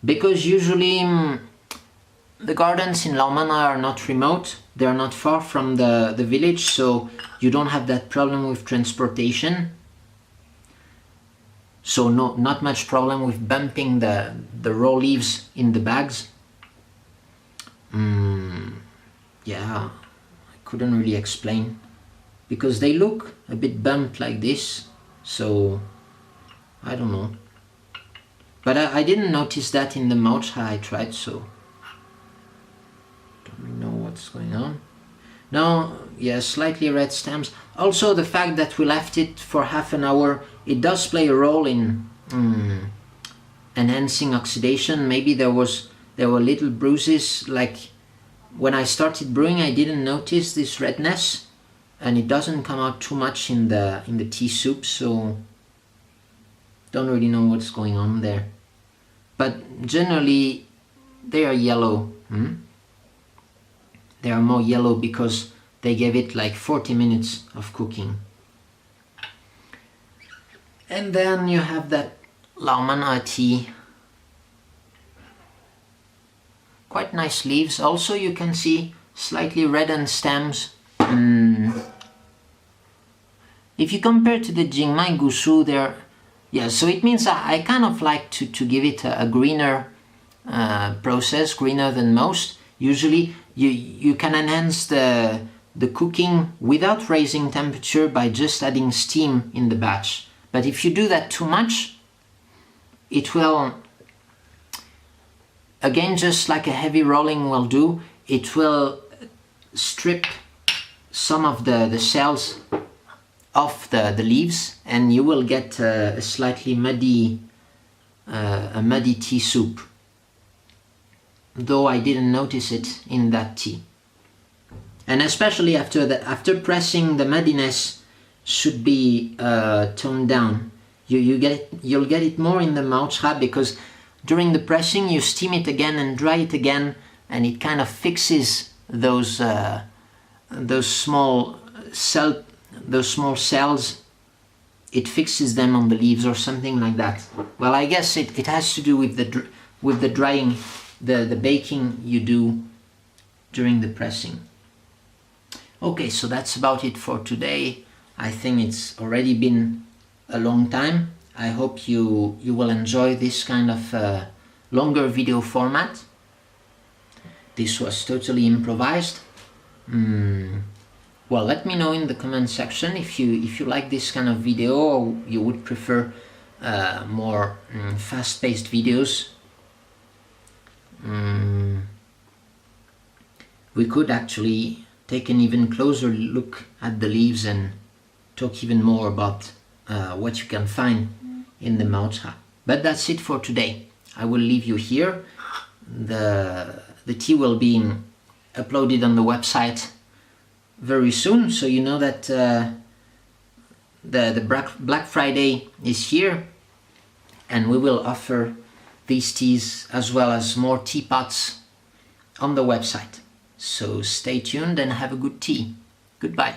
because usually the gardens in Lao Man are not remote. They're not far from the village, so you don't have that problem with transportation. So not much problem with bumping the raw leaves in the bags. Yeah, I couldn't really explain, because they look a bit bumped like this, so I don't know. But I didn't notice that in the Moucha I tried, so don't really know what's going on. Now, yeah, slightly red stems. Also, the fact that we left it for half an hour, it does play a role in enhancing oxidation. Maybe there were little bruises, like when I started brewing I didn't notice this redness, and it doesn't come out too much in the tea soup, so don't really know what's going on there. But generally they are yellow. They are more yellow because they gave it like 40 minutes of cooking. And then you have that Lao Man E tea. Quite nice leaves. Also you can see slightly reddened stems. if you compare to the Jingmai Gushu, so it means I kind of like to give it a greener process, greener than most. Usually you can enhance the cooking without raising temperature by just adding steam in the batch. But if you do that too much, it will, again, just like a heavy rolling will do, it will strip some of the cells off the leaves, and you will get a slightly muddy tea soup, though I didn't notice it in that tea. And especially after pressing, the muddiness should be toned down. You'll get it more in the mouthfeel, because during the pressing you steam it again and dry it again, and it kind of fixes those small cells. It fixes them on the leaves or something like that. Well, I guess it has to do with the drying, the baking you do during the pressing. Okay, so that's about it for today. I think it's already been a long time. I hope you will enjoy this kind of longer video format. This was totally improvised. Well, let me know in the comment section if you like this kind of video, or you would prefer more fast-paced videos. We could actually take an even closer look at the leaves and talk even more about what you can find in the mouthfeel. But that's it for today. I will leave you here. The tea will be uploaded on the website very soon, so you know that the Black Friday is here, and we will offer these teas as well as more teapots on the website. So stay tuned and have a good tea. Goodbye.